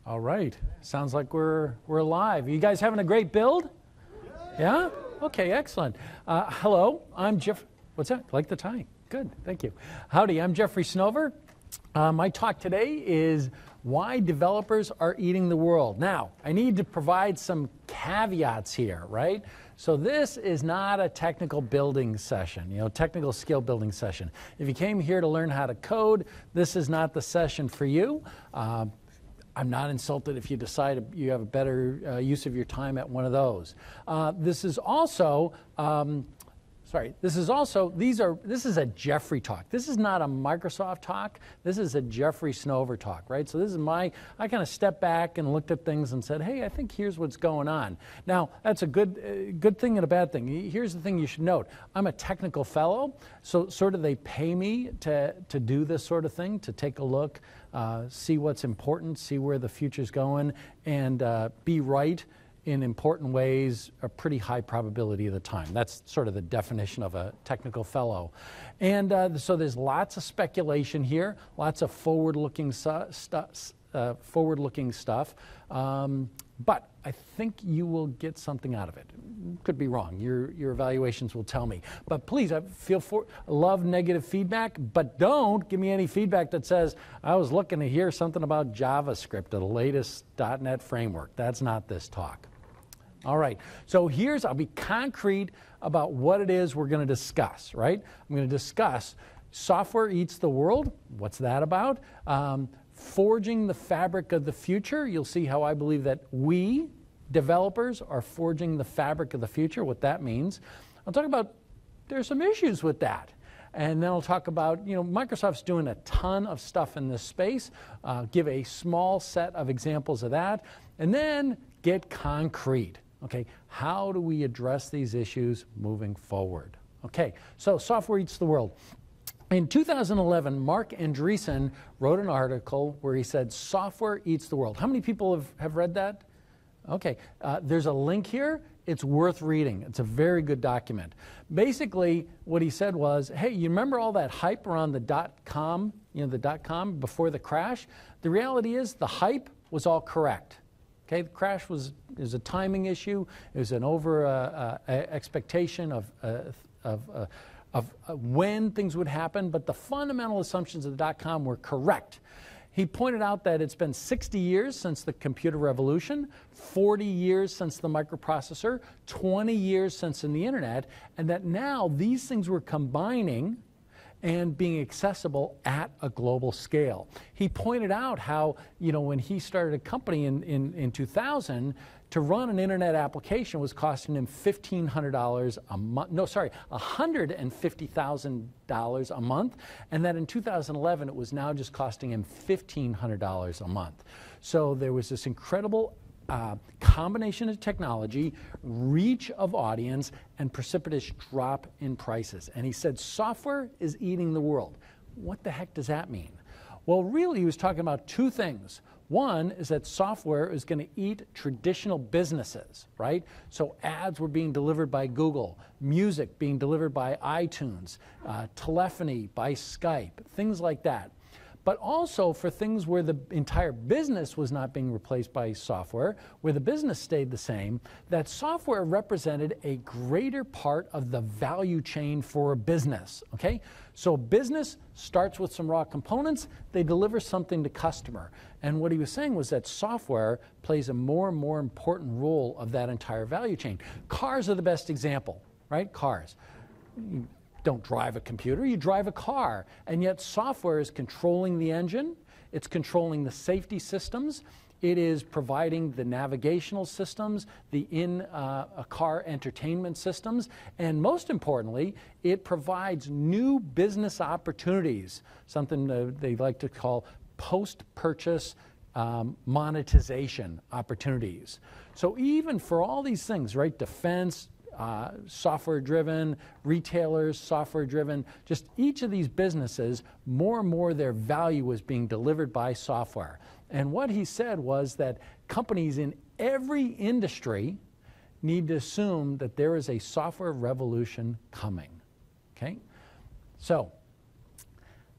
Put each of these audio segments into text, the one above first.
All right. Sounds like we're live. You guys having a great build? Yeah? Okay, excellent. Hello, I'm Jeff. What's that? Like the tie? Good, thank you. Howdy, I'm Jeffrey Snover. My talk today is why developers are eating the world. Now, I need to provide some caveats here, right? So this is not a technical building session, technical skill building session. If you came here to learn how to code, this is not the session for you. I'm not insulted if you decide you have a better use of your time at one of those. This is also this is a Jeffrey talk. This is not a Microsoft talk. This is a Jeffrey Snover talk, right? So this is I kind of stepped back and looked at things and said, hey, I think here's what's going on. Now, that's a good thing and a bad thing. Here's the thing you should note. I'm a technical fellow, so sort of they pay me to do this sort of thing, to take a look, see what's important, see where the future's going, and be right in important ways, a pretty high probability of the time. That's sort of the definition of a technical fellow. And so there's lots of speculation here, lots of forward-looking stuff. But I think you will get something out of it. Could be wrong. Your evaluations will tell me. But please, love negative feedback, but don't give me any feedback that says, I was looking to hear something about JavaScript, the latest .NET framework. That's not this talk. All right, so I'll be concrete about what it is we're going to discuss, right? I'm going to discuss software eats the world. What's that about? Forging the fabric of the future. You'll see how I believe that we, developers, are forging the fabric of the future, what that means. I'll talk about there's some issues with that. And then I'll talk about, Microsoft's doing a ton of stuff in this space, give a small set of examples of that, and then get concrete. Okay, how do we address these issues moving forward? Okay, so software eats the world. In 2011, Mark Andreessen wrote an article where he said, software eats the world. How many people have read that? Okay, there's a link here. It's worth reading. It's a very good document. Basically, what he said was, hey, you remember all that hype around the .com, the .com before the crash? The reality is the hype was all correct. Okay, the crash was a timing issue. It was an expectation of when things would happen, but the fundamental assumptions of the .com were correct. He pointed out that it's been 60 years since the computer revolution, 40 years since the microprocessor, 20 years since the internet, and that now these things were combining and being accessible at a global scale. He pointed out how, when he started a company in 2000, to run an internet application was costing him $1,500 a month. No, sorry, $150,000 a month, and that in 2011 it was now just costing him $1,500 a month. So there was this incredible combination of technology, reach of audience, and precipitous drop in prices. And he said, software is eating the world. What the heck does that mean? Well, really, he was talking about two things. One is that software is going to eat traditional businesses, right? So ads were being delivered by Google, music being delivered by iTunes, telephony by Skype, things like that. But also for things where the entire business was not being replaced by software, where the business stayed the same, that software represented a greater part of the value chain for a business, okay? So business starts with some raw components, they deliver something to customer. And what he was saying was that software plays a more and more important role of that entire value chain. Cars are the best example, right? Cars. You don't drive a computer, you drive a car. And yet software is controlling the engine, it's controlling the safety systems, it is providing the navigational systems, the in-car entertainment systems, and most importantly, it provides new business opportunities, something they like to call post-purchase monetization opportunities. So even for all these things, right, defense, software-driven, retailers, software-driven, just each of these businesses, more and more their value is being delivered by software. And what he said was that companies in every industry need to assume that there is a software revolution coming, okay? So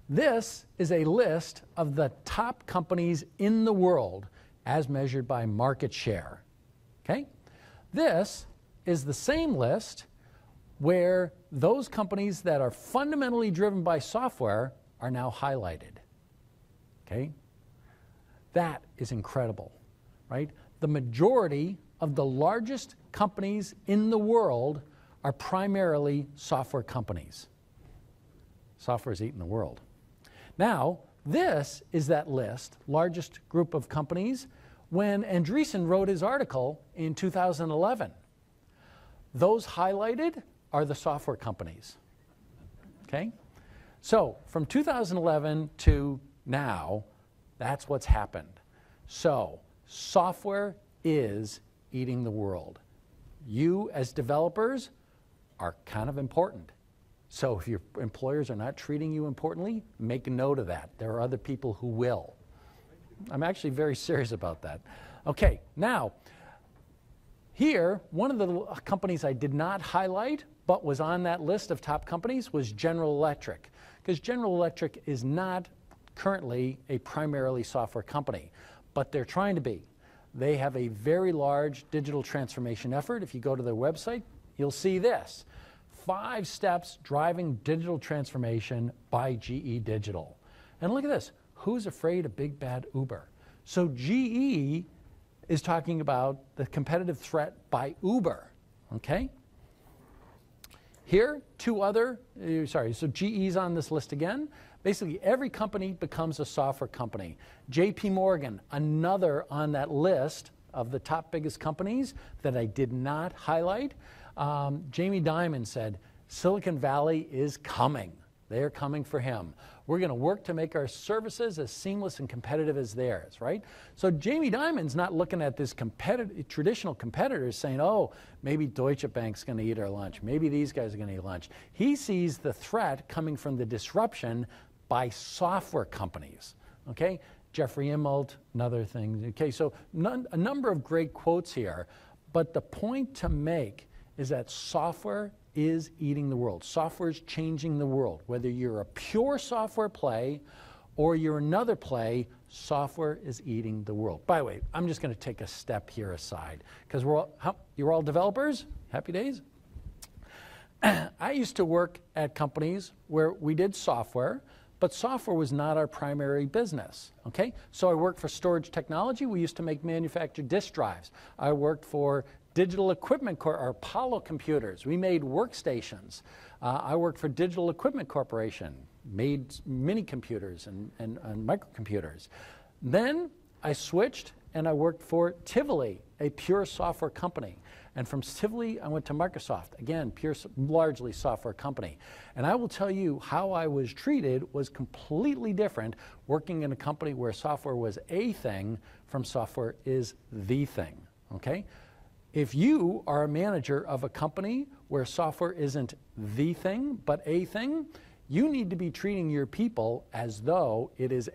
this is a list of the top companies in the world as measured by market share. Okay? This is the same list where those companies that are fundamentally driven by software are now highlighted. Okay? That is incredible, right? The majority of the largest companies in the world are primarily software companies. Software is eating the world. Now, this is that list, largest group of companies, when Andreessen wrote his article in 2011. Those highlighted are the software companies. Okay? So, from 2011 to now, that's what's happened. So, software is eating the world. You, as developers, are kind of important. So if your employers are not treating you importantly, make a note of that. There are other people who will. I'm actually very serious about that. Okay, now, here, one of the companies I did not highlight, but was on that list of top companies, was General Electric. Because General Electric is not currently a primarily software company, but they're trying to be. They have a very large digital transformation effort. If you go to their website, you'll see this. 5 steps driving digital transformation by GE Digital. And look at this. Who's afraid of big bad Uber? So GE is talking about the competitive threat by Uber. Okay? Here, 2 other, so GE's on this list again. Basically, every company becomes a software company. JP Morgan, another on that list of the top biggest companies that I did not highlight. Jamie Dimon said, Silicon Valley is coming. They're coming for him. We're going to work to make our services as seamless and competitive as theirs, right? So Jamie Dimon's not looking at this traditional competitors saying, oh, maybe Deutsche Bank's going to eat our lunch. Maybe these guys are going to eat lunch. He sees the threat coming from the disruption by software companies, okay? Jeffrey Immelt, another thing. Okay, so a number of great quotes here, but the point to make is that software is eating the world. Software is changing the world. Whether you're a pure software play or you're another play, software is eating the world. By the way, I'm just going to take a step here aside because you're all developers? Happy days? I used to work at companies where we did software, but software was not our primary business, okay? So I worked for Storage Technology. We used to manufacture disk drives. I worked for Digital Equipment or Apollo Computers. We made workstations. I worked for Digital Equipment Corporation, made mini computers and microcomputers. Then I switched and I worked for Tivoli, a pure software company. And from Tivoli, I went to Microsoft, again, pure, largely software company. And I will tell you how I was treated was completely different working in a company where software was a thing from software is the thing, okay? If you are a manager of a company where software isn't the thing, but a thing, you need to be treating your people as though it is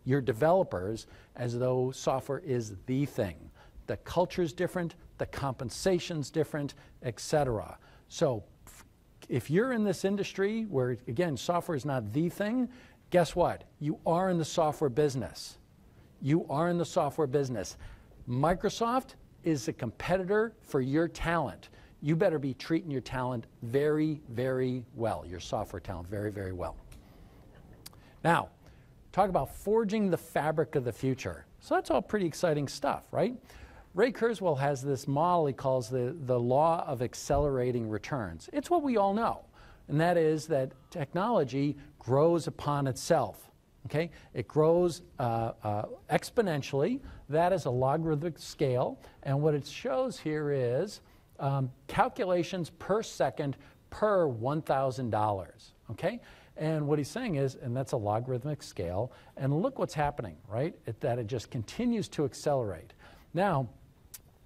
your developers, as though software is the thing. The culture's different, the compensation's different, etc. So if you're in this industry where, again, software is not the thing, guess what? You are in the software business. You are in the software business. Microsoft is a competitor for your talent. You better be treating your talent very, very well, your software talent very, very well. Now, talk about forging the fabric of the future. So that's all pretty exciting stuff, right? Ray Kurzweil has this model he calls the law of accelerating returns. It's what we all know, and that is that technology grows upon itself. Okay? It grows exponentially. That is a logarithmic scale. And what it shows here is calculations per second per $1,000. Okay? And what he's saying is, and that's a logarithmic scale, and look what's happening, right? That it just continues to accelerate. Now,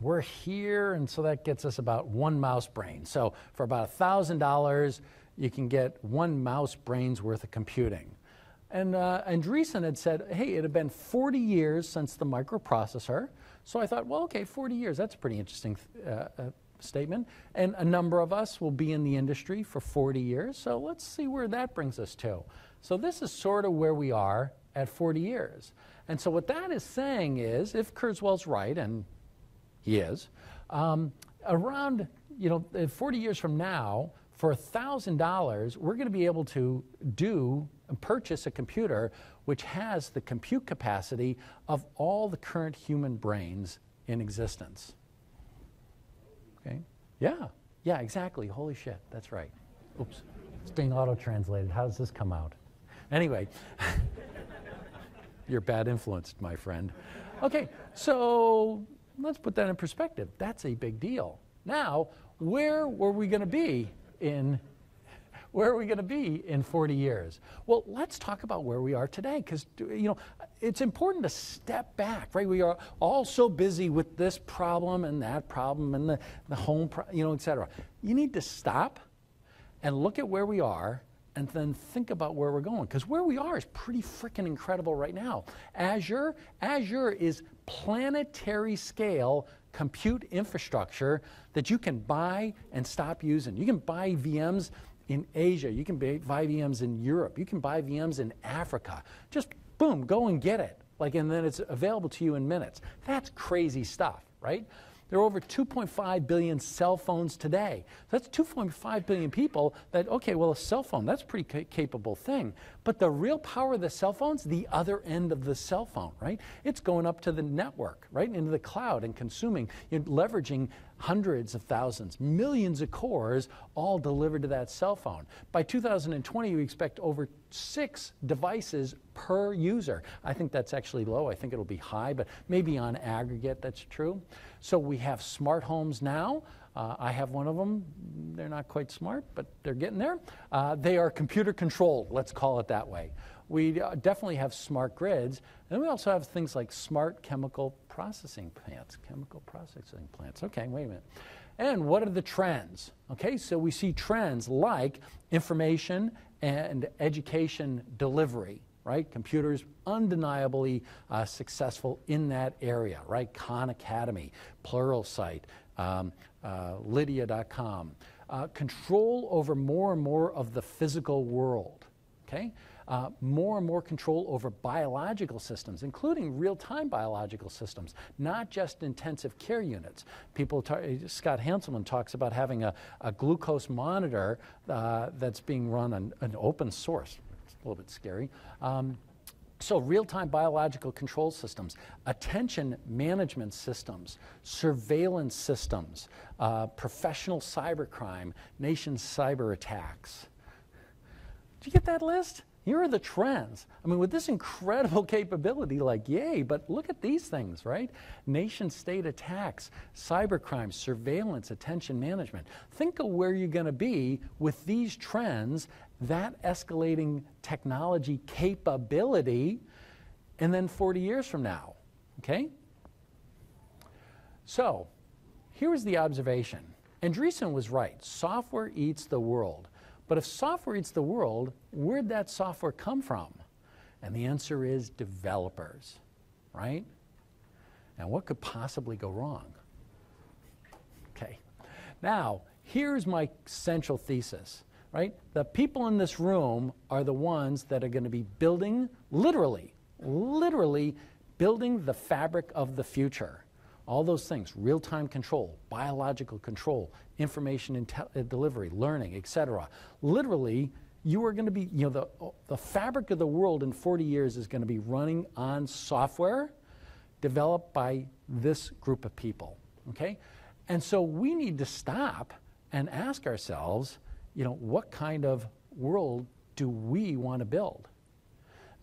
we're here, and so that gets us about 1 mouse brain. So for about $1,000, you can get 1 mouse brain's worth of computing. And Andreessen had said, hey, it had been 40 years since the microprocessor. So I thought, well, okay, 40 years, that's a pretty interesting statement. And a number of us will be in the industry for 40 years. So let's see where that brings us to. So this is sort of where we are at 40 years. And so what that is saying is, if Kurzweil's right, and he is, around 40 years from now, for $1,000, we're going to be able to purchase a computer which has the compute capacity of all the current human brains in existence. Okay? Yeah, exactly. Holy shit, that's right. Oops, it's being auto-translated. How does this come out? Anyway, you're bad influenced, my friend. Okay, so let's put that in perspective. That's a big deal. Now, where were we going to be in 40 years? Well, let's talk about where we are today, because it's important to step back, right? We are all so busy with this problem and that problem and the home, et cetera. You need to stop and look at where we are and then think about where we're going, because where we are is pretty freaking incredible right now. Azure is planetary scale compute infrastructure that you can buy and stop using. You can buy VMs in Asia. You can buy VMs in Europe. You can buy VMs in Africa. Just boom, go and get it. And then it's available to you in minutes. That's crazy stuff, right? There are over 2.5 billion cell phones today. That's 2.5 billion people that, okay, well, a cell phone, that's a pretty capable thing. But the real power of the cell phone's the other end of the cell phone, right? It's going up to the network, right, into the cloud and consuming, leveraging hundreds of thousands, millions of cores all delivered to that cell phone. By 2020, we expect over 6 devices per user. I think that's actually low. I think it'll be high, but maybe on aggregate that's true. So we have smart homes now. I have one of them. They're not quite smart, but they're getting there. They are computer controlled, let's call it that way. We definitely have smart grids, and we also have things like smart chemical processing plants. Okay, wait a minute. And what are the trends? Okay, so we see trends like information and education delivery, right? Computers undeniably successful in that area, right? Khan Academy, Pluralsight, Lydia.com. Control over more and more of the physical world, okay? More and more control over biological systems, including real-time biological systems, not just intensive care units. Scott Hanselman talks about having a glucose monitor that's being run on an open source. It's a little bit scary. So real-time biological control systems, attention management systems, surveillance systems, professional cybercrime, nation cyber attacks. Did you get that list? Here are the trends. I mean, with this incredible capability, yay, but look at these things, right? Nation-state attacks, cybercrime, surveillance, attention management. Think of where you're going to be with these trends, that escalating technology capability, and then 40 years from now, okay? So, here's the observation. Andreessen was right. Software eats the world. But if software eats the world, where'd that software come from? And the answer is developers, right? Now, what could possibly go wrong? Okay. Now, here's my central thesis, right? The people in this room are the ones that are going to be building, literally building the fabric of the future. All those things, real-time control, biological control, information delivery, learning, etc. Literally, you are going to be, the fabric of the world in 40 years is going to be running on software developed by this group of people, okay? And so we need to stop and ask ourselves, what kind of world do we want to build?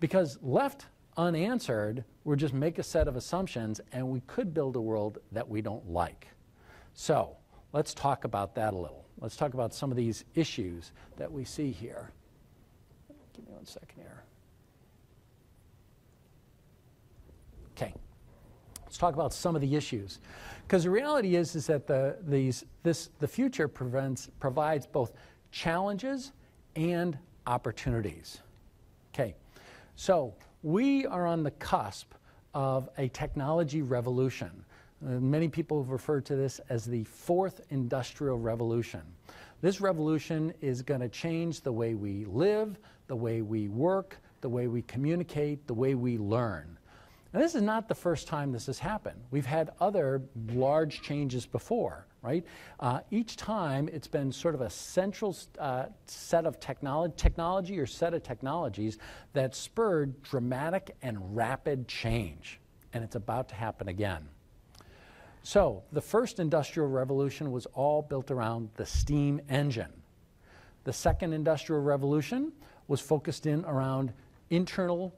Because left unanswered, we'll just make a set of assumptions and we could build a world that we don't like. So let's talk about that a little. Let's talk about some of these issues that we see here. Give me 1 second here. Okay, let's talk about some of the issues. Because the reality is that the future provides both challenges and opportunities. Okay, so we are on the cusp of a technology revolution. Many people have referred to this as the 4th industrial revolution. This revolution is going to change the way we live, the way we work, the way we communicate, the way we learn. And this is not the first time this has happened. We've had other large changes before, right? Each time it's been sort of a central set of technology or set of technologies that spurred dramatic and rapid change. And it's about to happen again. So the first industrial revolution was all built around the steam engine. The second industrial revolution was focused in around internal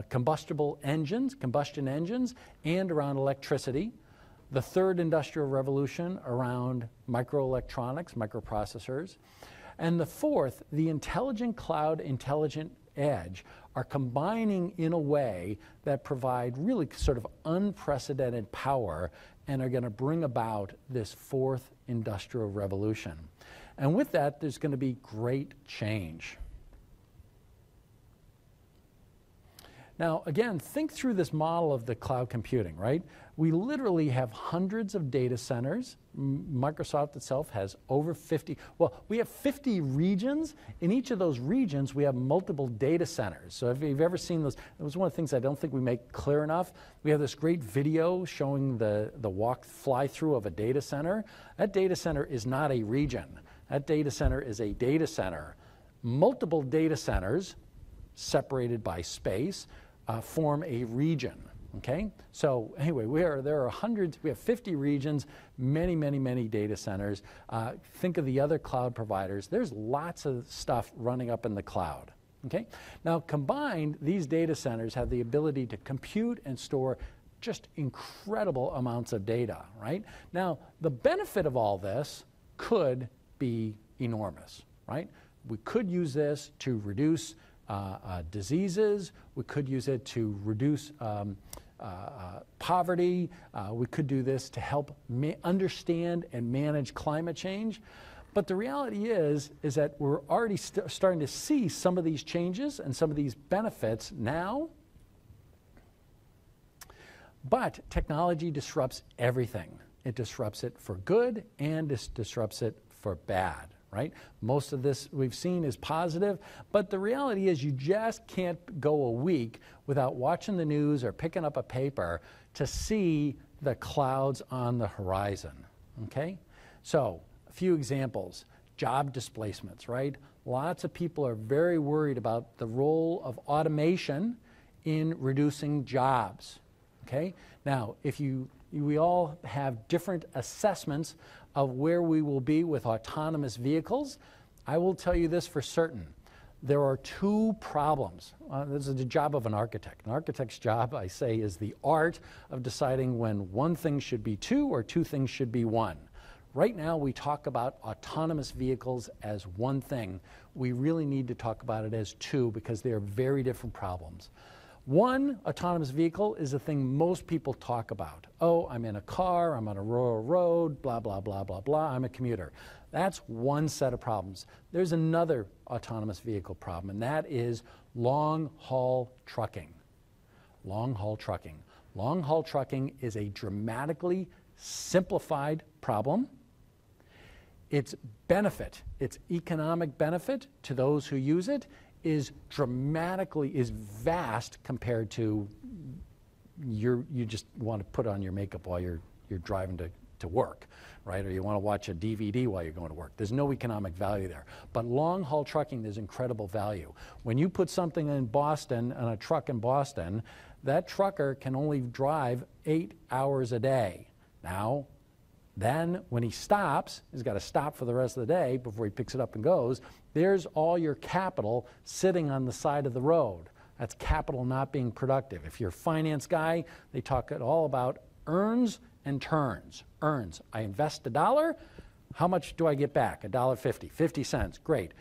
combustion engines, and around electricity. The third industrial revolution around microelectronics, microprocessors. And the fourth, the intelligent cloud, intelligent edge, are combining in a way that provide really sort of unprecedented power and are going to bring about this fourth industrial revolution. And with that, there's going to be great change. Now, again, think through this model of the cloud computing, right? We literally have hundreds of data centers. Microsoft itself has over 50. Well, we have 50 regions. In each of those regions, we have multiple data centers. So if you've ever seen those, it was one of the things I don't think we make clear enough. We have this great video showing the fly-through of a data center. That data center is not a region. That data center is a data center. Multiple data centers separated by space form a region, okay? So anyway, there are hundreds, we have 50 regions, many, many, many data centers. Think of the other cloud providers. There's lots of stuff running up in the cloud, okay? Now combined, these data centers have the ability to compute and store just incredible amounts of data, right? Now, the benefit of all this could be enormous, right? We could use this to reduce diseases. We could use it to reduce poverty. We could do this to help understand and manage climate change. But the reality is that we're already starting to see some of these changes and some of these benefits now. But technology disrupts everything. It disrupts it for good and it disrupts it for bad. Right? Most of this we've seen is positive, but the reality is you just can't go a week without watching the news or picking up a paper to see the clouds on the horizon, okay? So, a few examples. Job displacements, right? Lots of people are very worried about the role of automation in reducing jobs, okay? Now, we all have different assessments of where we will be with autonomous vehicles. I will tell you this for certain. There are two problems. This is the job of an architect. An architect's job, I say, is the art of deciding when one thing should be two or two things should be one. Right now, we talk about autonomous vehicles as one thing. We really need to talk about it as two because they are very different problems. One autonomous vehicle is the thing most people talk about. Oh, I'm in a car, I'm on a rural road, blah, blah, blah, blah, blah, I'm a commuter. That's one set of problems. There's another autonomous vehicle problem, and that is long-haul trucking. Long-haul trucking. Long-haul trucking is a dramatically simplified problem. Its benefit, its economic benefit to those who use it is vast compared to you just want to put on your makeup while you're driving to work, right? Or you want to watch a DVD while you're going to work. There's no economic value there. But long-haul trucking, there's incredible value. When you put something in Boston, on a truck in Boston, that trucker can only drive 8 hours a day. Now, then when he stops, he's got to stop for the rest of the day before he picks it up and goes. There's all your capital sitting on the side of the road. That's capital not being productive. If you're a finance guy, they talk all about earns and turns. Earns. I invest $1. How much do I get back? $1.50. 50 cents. Great.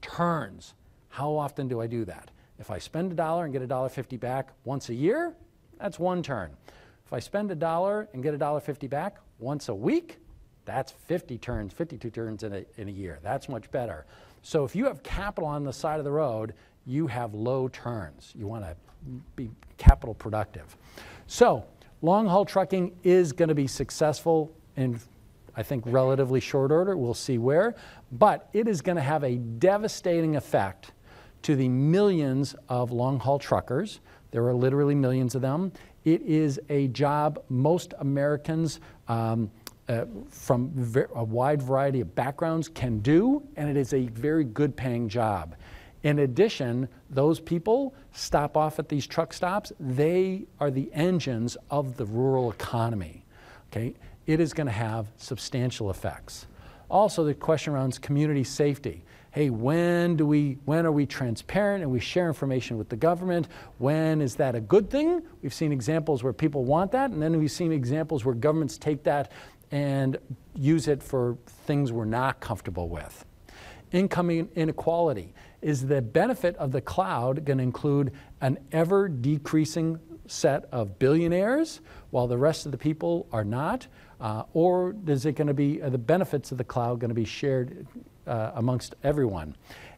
Turns. How often do I do that? If I spend $1 and get $1.50 back once a year, that's one turn. If I spend $1 and get $1.50 back once a week, that's 50 turns, 52 turns in a year. That's much better. So if you have capital on the side of the road, you have low turns. You want to be capital productive. So long-haul trucking is going to be successful in, I think, relatively short order. We'll see where. But it is going to have a devastating effect to the millions of long-haul truckers. There are literally millions of them. It is a job most Americans from a wide variety of backgrounds can do, and it is a very good paying job. In addition, those people stop off at these truck stops. They are the engines of the rural economy. Okay? It is going to have substantial effects. Also, the question around community safety. Hey, when are we transparent and we share information with the government? When is that a good thing? We've seen examples where people want that, and then we've seen examples where governments take that and use it for things we're not comfortable with. Income inequality. Is the benefit of the cloud going to include an ever decreasing set of billionaires while the rest of the people are not? Or is it going to be, are the benefits of the cloud going to be shared amongst everyone?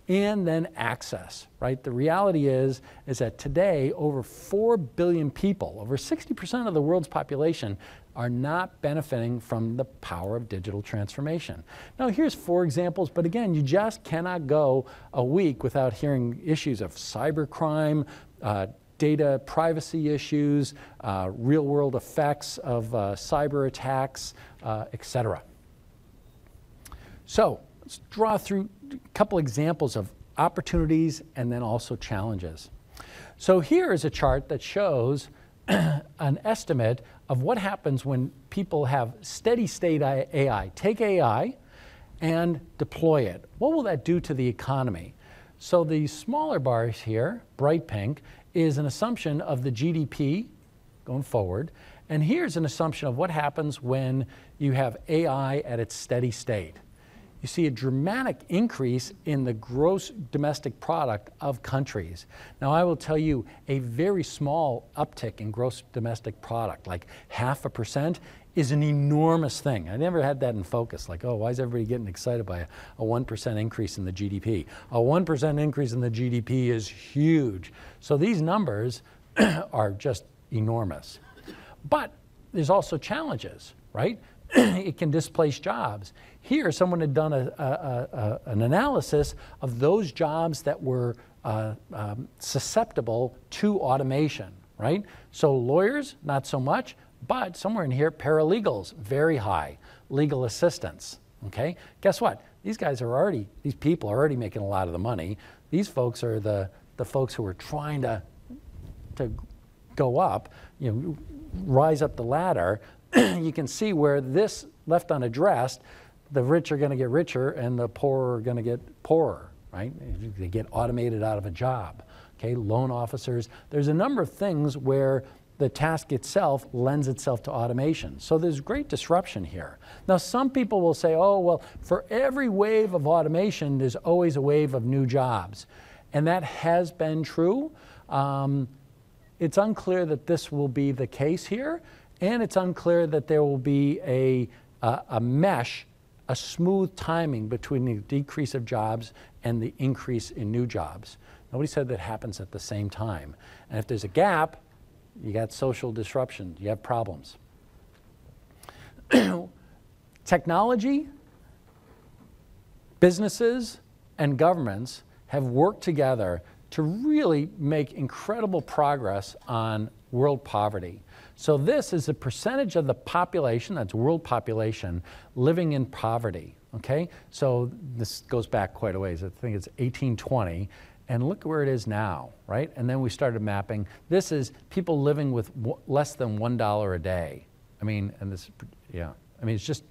And then access, right? The reality is that today over 4 billion people, over 60% of the world's population, are not benefiting from the power of digital transformation. Now here's 4 examples, but again, you just cannot go a week without hearing issues of cybercrime, data privacy issues, real world effects of cyber attacks, etc. So let's draw through a couple examples of opportunities and then also challenges. So here is a chart that shows an estimate of what happens when people have steady state AI. Take AI and deploy it. What will that do to the economy? So the smaller bars here, bright pink, is an assumption of the GDP going forward. And here's an assumption of what happens when you have AI at its steady state. You see a dramatic increase in the gross domestic product of countries. Now I will tell you, a very small uptick in gross domestic product, like 0.5%, is an enormous thing. I never had that in focus, like, oh, why is everybody getting excited by a 1% increase in the GDP? A 1% increase in the GDP is huge. So these numbers are just enormous. But there's also challenges, right? It can displace jobs. Here, someone had done an analysis of those jobs that were susceptible to automation, right? So lawyers, not so much, but somewhere in here, paralegals, very high. Legal assistants, okay? Guess what? These people are already making a lot of the money. These folks are the folks who are trying to go up, you know, rise up the ladder. You can see where this left unaddressed, the rich are going to get richer and the poor are going to get poorer, right? They get automated out of a job, okay? Loan officers. There's a number of things where the task itself lends itself to automation. So there's great disruption here. Now some people will say, oh, well, for every wave of automation, there's always a wave of new jobs. And that has been true. It's unclear that this will be the case here. And it's unclear that there will be a mesh, a smooth timing between the decrease of jobs and the increase in new jobs. Nobody said that happens at the same time. And if there's a gap, you got social disruption, you have problems. Technology, businesses, and governments have worked together to really make incredible progress on world poverty. So this is a percentage of the population, that's world population, living in poverty, okay? So this goes back quite a ways. I think it's 1820, and look where it is now, right? And then we started mapping. This is people living with less than $1 a day. I mean, and this, yeah, I mean, it's just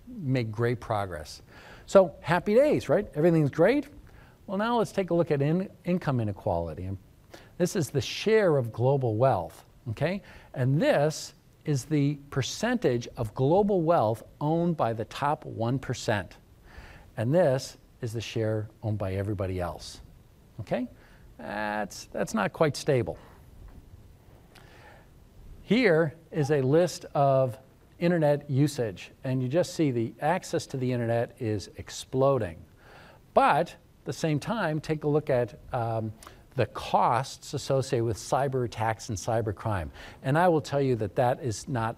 made great progress. So happy days, right? Everything's great. Well, now let's take a look at income inequality. This is the share of global wealth, okay? And this is the percentage of global wealth owned by the top 1%. And this is the share owned by everybody else, okay? That's not quite stable. Here is a list of internet usage, and you just see the access to the internet is exploding. But at the same time, take a look at the costs associated with cyber attacks and cyber crime. And I will tell you that that is not,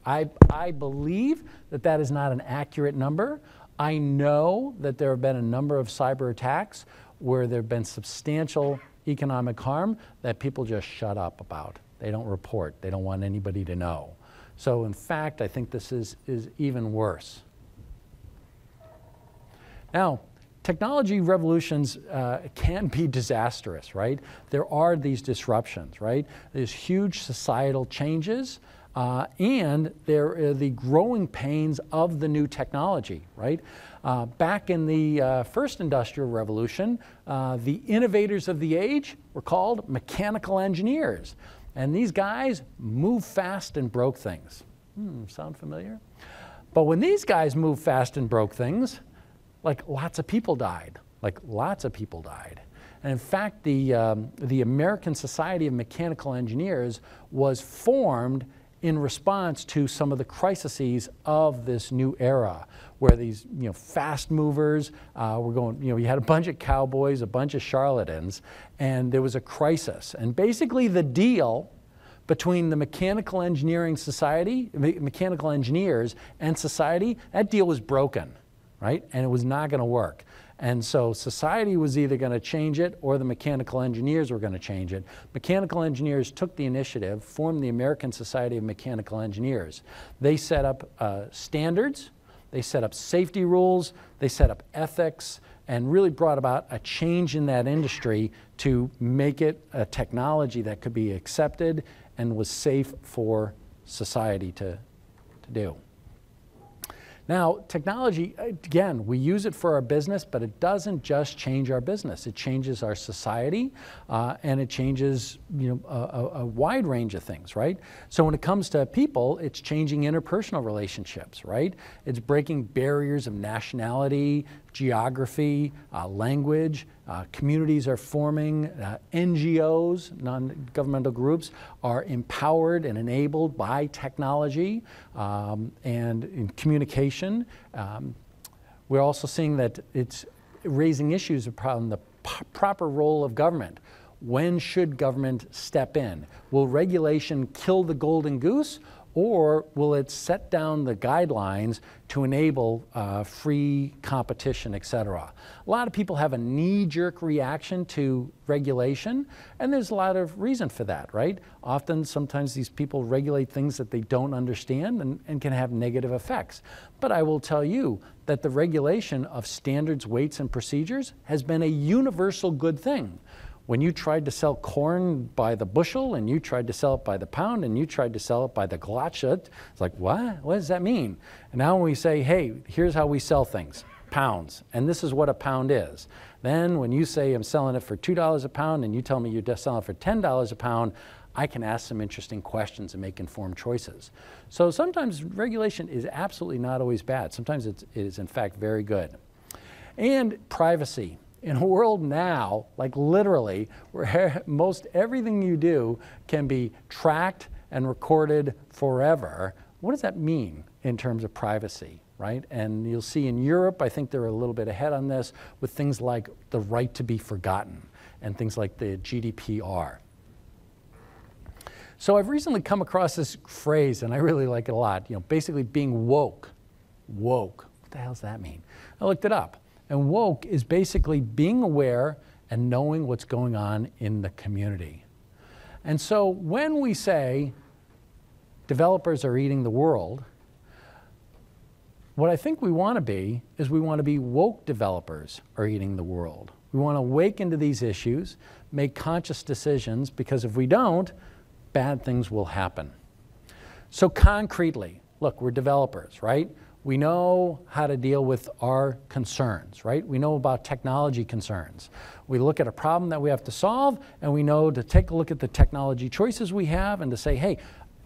I believe that that is not an accurate number. I know that there have been a number of cyber attacks where there have been substantial economic harm that people just shut up about. They don't report. They don't want anybody to know. So in fact, I think this is even worse. Now, technology revolutions can be disastrous, right? There are these disruptions, right? There's huge societal changes, and there are the growing pains of the new technology, right? Back in the first industrial revolution, the innovators of the age were called mechanical engineers. And these guys moved fast and broke things. Sound familiar? But when these guys moved fast and broke things, like lots of people died. Like lots of people died. And in fact, the American Society of Mechanical Engineers was formed in response to some of the crises of this new era, where these fast movers were going, you had a bunch of cowboys, a bunch of charlatans, and there was a crisis. And basically the deal between the mechanical engineering society, mechanical engineers and society, that deal was broken, right? And it was not going to work. And so society was either going to change it or the mechanical engineers were going to change it. Mechanical engineers took the initiative, formed the American Society of Mechanical Engineers. They set up standards, they set up safety rules, they set up ethics, and really brought about a change in that industry to make it a technology that could be accepted and was safe for society to do. Now, technology, again, we use it for our business, but it doesn't just change our business. It changes our society, and it changes a wide range of things, right? So when it comes to people, it's changing interpersonal relationships, right? It's breaking barriers of nationality, geography, language. Communities are forming. NGOs, non-governmental groups, are empowered and enabled by technology and in communication. We're also seeing that it's raising issues around the proper role of government. When should government step in? Will regulation kill the golden goose, or will it set down the guidelines to enable free competition, et cetera? A lot of people have a knee-jerk reaction to regulation, and there's a lot of reason for that, right? Often, sometimes these people regulate things that they don't understand and can have negative effects. But I will tell you that the regulation of standards, weights, and procedures has been a universal good thing. When you tried to sell corn by the bushel, and you tried to sell it by the pound, and you tried to sell it by the glacha, it's like, what? What does that mean? And now when we say, hey, here's how we sell things, pounds, and this is what a pound is. Then when you say I'm selling it for $2 a pound, and you tell me you're just selling it for $10 a pound, I can ask some interesting questions and make informed choices. So sometimes regulation is absolutely not always bad. Sometimes it is, in fact, very good. And privacy. In a world now, like literally, where most everything you do can be tracked and recorded forever, what does that mean in terms of privacy, right? And you'll see in Europe, I think they're a little bit ahead on this with things like the right to be forgotten and things like the GDPR. So I've recently come across this phrase, and I really like it a lot, basically being woke. Woke, what the hell does that mean? I looked it up. And woke is basically being aware and knowing what's going on in the community. And so when we say developers are eating the world, what I think we want to be is we want to be woke developers are eating the world. We want to awaken to these issues, make conscious decisions, because if we don't, bad things will happen. So concretely, look, we're developers, right? We know how to deal with our concerns, right? We know about technology concerns. We look at a problem that we have to solve, and we know to take a look at the technology choices we have and to say, hey,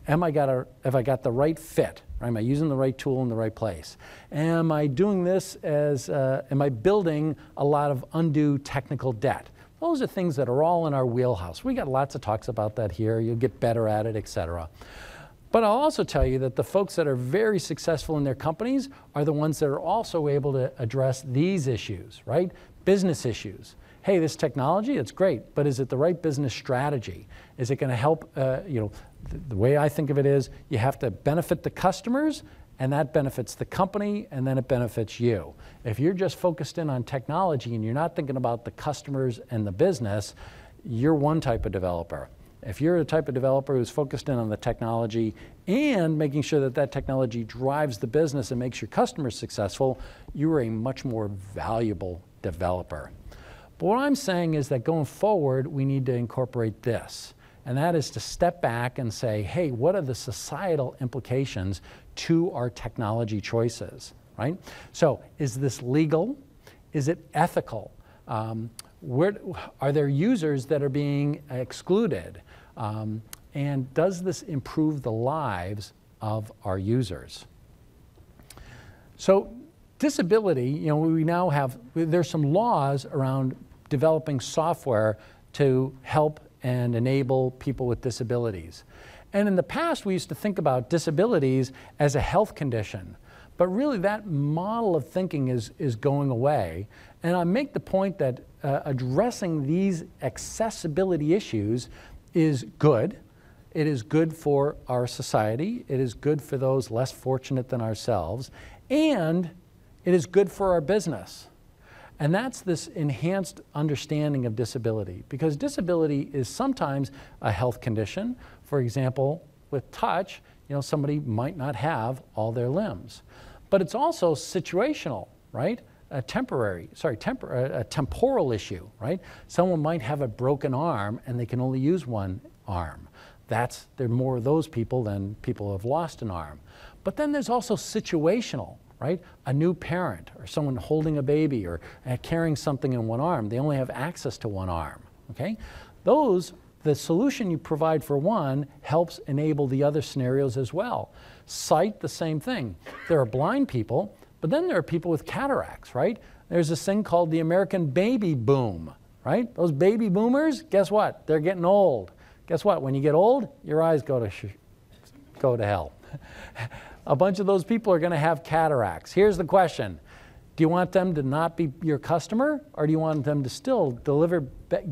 have I got the right fit? Am I using the right tool in the right place? Am I doing this am I building a lot of undue technical debt? Those are things that are all in our wheelhouse. We got lots of talks about that here. You'll get better at it, et cetera. But I'll also tell you that the folks that are very successful in their companies are the ones that are also able to address these issues, right? Business issues. Hey, this technology, it's great, but is it the right business strategy? Is it going to help, the way I think of it is you have to benefit the customers, and that benefits the company, and then it benefits you. If you're just focused in on technology and you're not thinking about the customers and the business, you're one type of developer. If you're a type of developer who's focused in on the technology and making sure that that technology drives the business and makes your customers successful, you're a much more valuable developer. But what I'm saying is that going forward, we need to incorporate this. And that is to step back and say, hey, what are the societal implications to our technology choices, right? So is this legal? Is it ethical? Are there users that are being excluded? And does this improve the lives of our users? So disability, we now have, there's some laws around developing software to help and enable people with disabilities. And in the past, we used to think about disabilities as a health condition. But really, that model of thinking is going away. And I make the point that addressing these accessibility issues is good. It is good for our society. It is good for those less fortunate than ourselves. And it is good for our business. And that's this enhanced understanding of disability. Because disability is sometimes a health condition. For example, with touch, somebody might not have all their limbs. But it's also situational, right? A temporal issue, right? Someone might have a broken arm and they can only use one arm. There are more of those people than people who have lost an arm. But then there's also situational, right? A new parent or someone holding a baby or carrying something in one arm. They only have access to one arm, okay? The solution you provide for one helps enable the other scenarios as well. Sight, the same thing. There are blind people, but then there are people with cataracts, right? There's this thing called the American baby boom, right? Those baby boomers, guess what? They're getting old. Guess what? When you get old, your eyes go to hell. A bunch of those people are going to have cataracts. Here's the question. Do you want them to not be your customer, or do you want them to still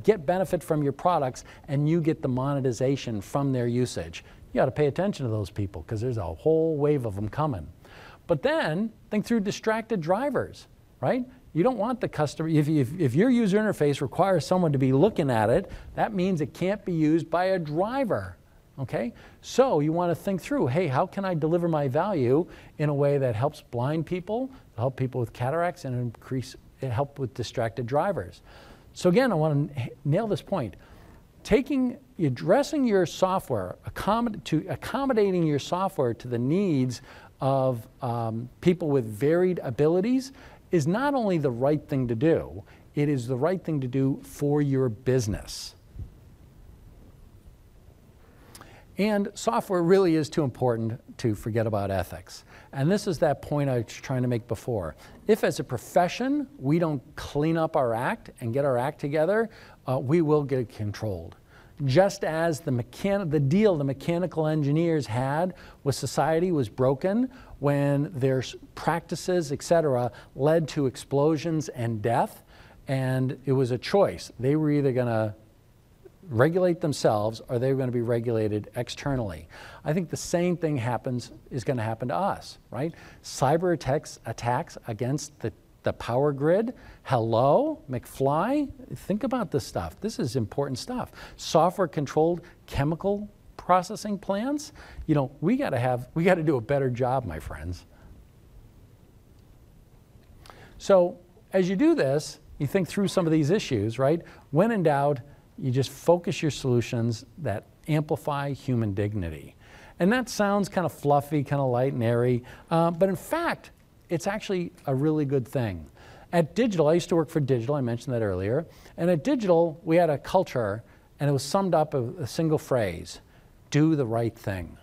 get benefit from your products and you get the monetization from their usage? You got to pay attention to those people because there's a whole wave of them coming. But then think through distracted drivers, right? You don't want the customer, if your user interface requires someone to be looking at it, that means it can't be used by a driver, okay? So you want to think through, hey, how can I deliver my value in a way that helps blind people, help people with cataracts, and help with distracted drivers? So again, I want to nail this point. Addressing your software, accommodating your software to the needs of people with varied abilities is not only the right thing to do, it is the right thing to do for your business. And software really is too important to forget about ethics. And this is that point I was trying to make before. If as a profession we don't clean up our act and get our act together, we will get controlled. Just as the deal the mechanical engineers had with society was broken when their practices, etc., led to explosions and death, and it was a choice. They were either going to regulate themselves or they were going to be regulated externally. I think the same thing is going to happen to us, right? Cyber attacks against the power grid. Hello, McFly? Think about this stuff. This is important stuff. Software-controlled chemical processing plants. We got to do a better job, my friends. So as you do this, you think through some of these issues, right? When in doubt, you just focus your solutions that amplify human dignity. And that sounds kind of fluffy, kind of light and airy, but in fact, it's actually a really good thing. At Digital, I used to work for Digital, I mentioned that earlier, and at Digital, we had a culture, and it was summed up of a single phrase: do the right thing.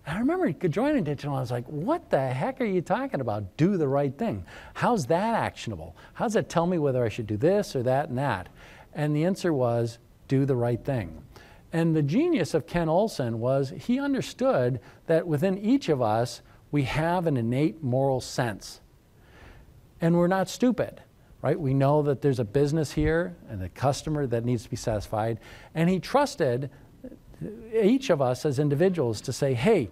And I remember joining Digital, and I was like, what the heck are you talking about, do the right thing? How's that actionable? How does that tell me whether I should do this or that and that? And the answer was, do the right thing. And the genius of Ken Olsen was he understood that within each of us, we have an innate moral sense. And we're not stupid, right? We know that there's a business here and a customer that needs to be satisfied. And he trusted each of us as individuals to say, hey,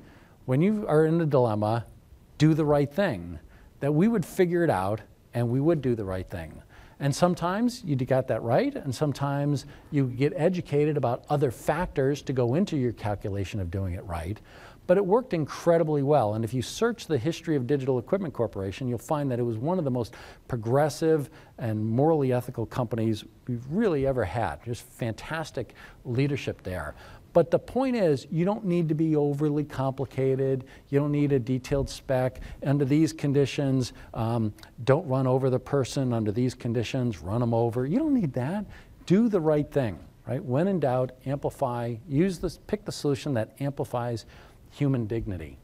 when you are in a dilemma, do the right thing. That we would figure it out and we would do the right thing. And sometimes you got that right, and sometimes you get educated about other factors to go into your calculation of doing it right. But it worked incredibly well. And if you search the history of Digital Equipment Corporation, you'll find that it was one of the most progressive and morally ethical companies we've really ever had. Just fantastic leadership there. But the point is, you don't need to be overly complicated. You don't need a detailed spec. Under these conditions, don't run over the person. Under these conditions, run them over. You don't need that. Do the right thing, right? When in doubt, amplify. Pick the solution that amplifies human dignity.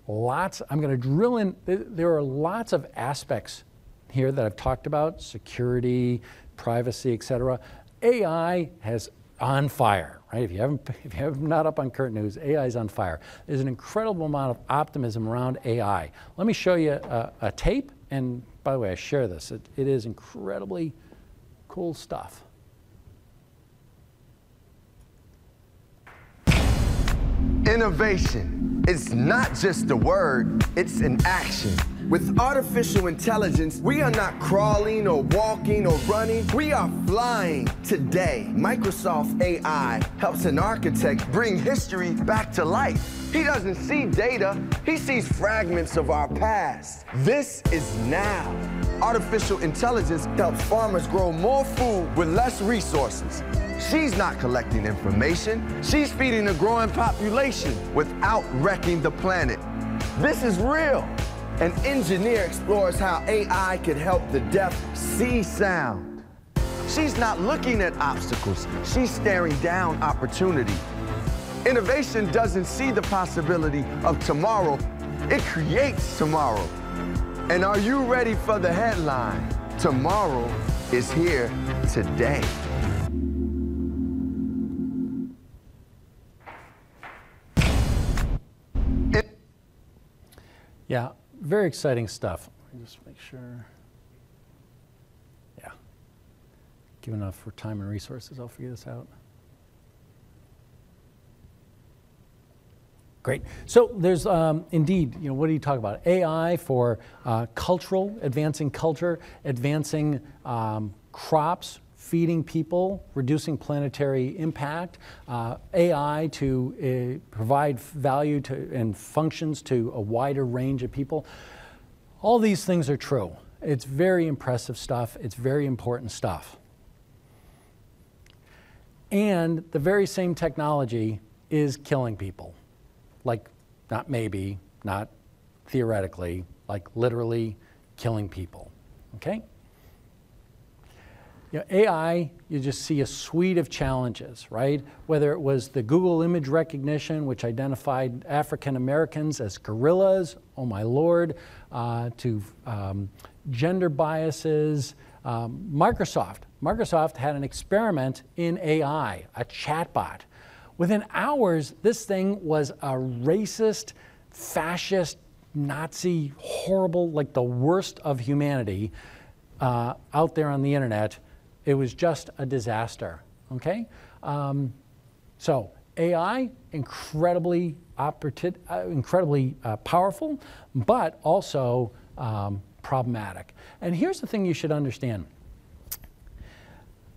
I'm going to drill in. There are lots of aspects here that I've talked about: security, privacy, etc. AI has on fire, right? If you have not up on current news, AI is on fire. There's an incredible amount of optimism around AI. Let me show you a tape, and by the way, I share this. It is incredibly cool stuff. Innovation is not just a word, it's an action. With artificial intelligence, we are not crawling or walking or running, we are flying today. Microsoft AI helps an architect bring history back to life. He doesn't see data, he sees fragments of our past. This is now. Artificial intelligence helps farmers grow more food with less resources. She's not collecting information, she's feeding a growing population without wrecking the planet. This is real. An engineer explores how AI could help the deaf see sound. She's not looking at obstacles, she's staring down opportunity. Innovation doesn't see the possibility of tomorrow, it creates tomorrow. And are you ready for the headline? Tomorrow is here today. Yeah, very exciting stuff. Let me just make sure. Yeah. Give enough for time and resources, I'll figure this out. Great. So there's indeed, what do you talk about? AI for advancing culture, advancing crops, feeding people, reducing planetary impact, AI to provide value and functions to a wider range of people. All these things are true. It's very impressive stuff. It's very important stuff. And the very same technology is killing people. Like, not maybe, not theoretically, like literally killing people, okay? AI, you just see a suite of challenges, right? Whether it was the Google image recognition, which identified African Americans as gorillas, oh my Lord, to gender biases. Microsoft had an experiment in AI, a chatbot. Within hours, this thing was a racist, fascist, Nazi, horrible, like the worst of humanity out there on the internet. It was just a disaster, okay? So AI, incredibly powerful, but also problematic. And here's the thing you should understand.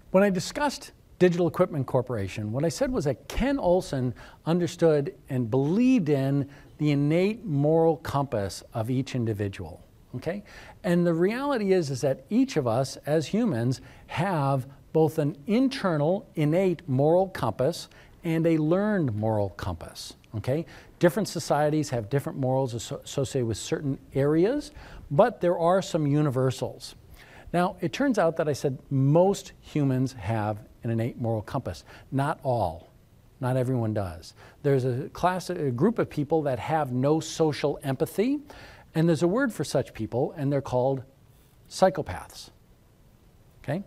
When I discussed Digital Equipment Corporation, what I said was that Ken Olsen understood and believed in the innate moral compass of each individual. Okay? And the reality is that each of us as humans have both an internal innate moral compass and a learned moral compass. Okay? Different societies have different morals associated with certain areas, but there are some universals. Now, it turns out that I said most humans have an innate moral compass. Not all. Not everyone does. There's a group of people that have no social empathy. And there's a word for such people, and they're called psychopaths. Okay?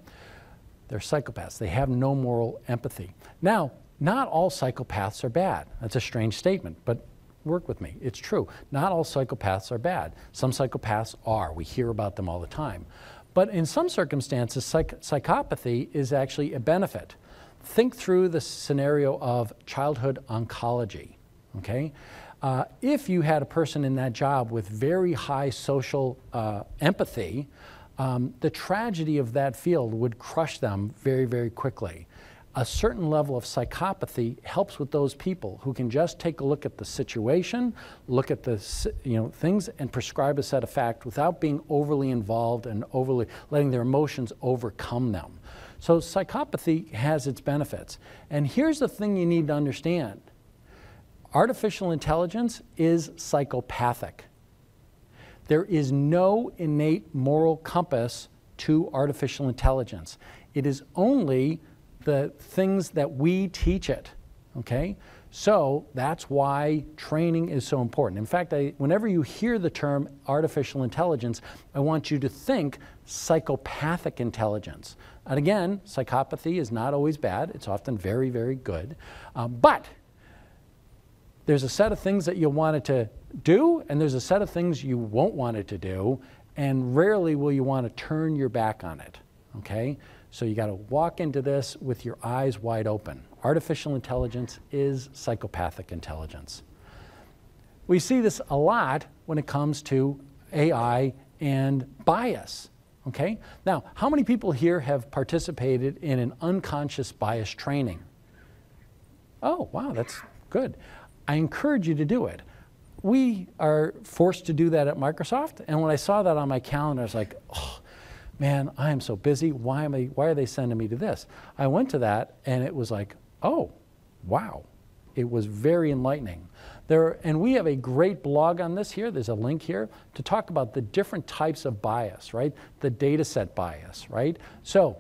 They're psychopaths. They have no moral empathy. Now, not all psychopaths are bad. That's a strange statement, but work with me. It's true. Not all psychopaths are bad. Some psychopaths are. We hear about them all the time. But in some circumstances, psychopathy is actually a benefit. Think through the scenario of childhood oncology. Okay? If you had a person in that job with very high social empathy, the tragedy of that field would crush them very, very quickly. A certain level of psychopathy helps with those people who can just take a look at the situation, look at the things, and prescribe a set of facts without being overly involved and overly letting their emotions overcome them. So psychopathy has its benefits. And here's the thing you need to understand. Artificial intelligence is psychopathic. There is no innate moral compass to artificial intelligence. It is only the things that we teach it, okay? So that's why training is so important. In fact, whenever you hear the term artificial intelligence, I want you to think psychopathic intelligence. And again, psychopathy is not always bad. It's often very, very good. But there's a set of things that you'll want it to do, and there's a set of things you won't want it to do, and rarely will you want to turn your back on it, okay? So you got to walk into this with your eyes wide open. Artificial intelligence is psychopathic intelligence. We see this a lot when it comes to AI and bias, okay? Now, how many people here have participated in an unconscious bias training? Oh, wow, that's good. I encourage you to do it. We are forced to do that at Microsoft, and when I saw that on my calendar, I was like, oh, man, I am so busy. Why are they sending me to this? I went to that, and it was like, oh, wow. It was very enlightening. And we have a great blog on this here. There's a link here to talk about the different types of bias, right? The data set bias, right? So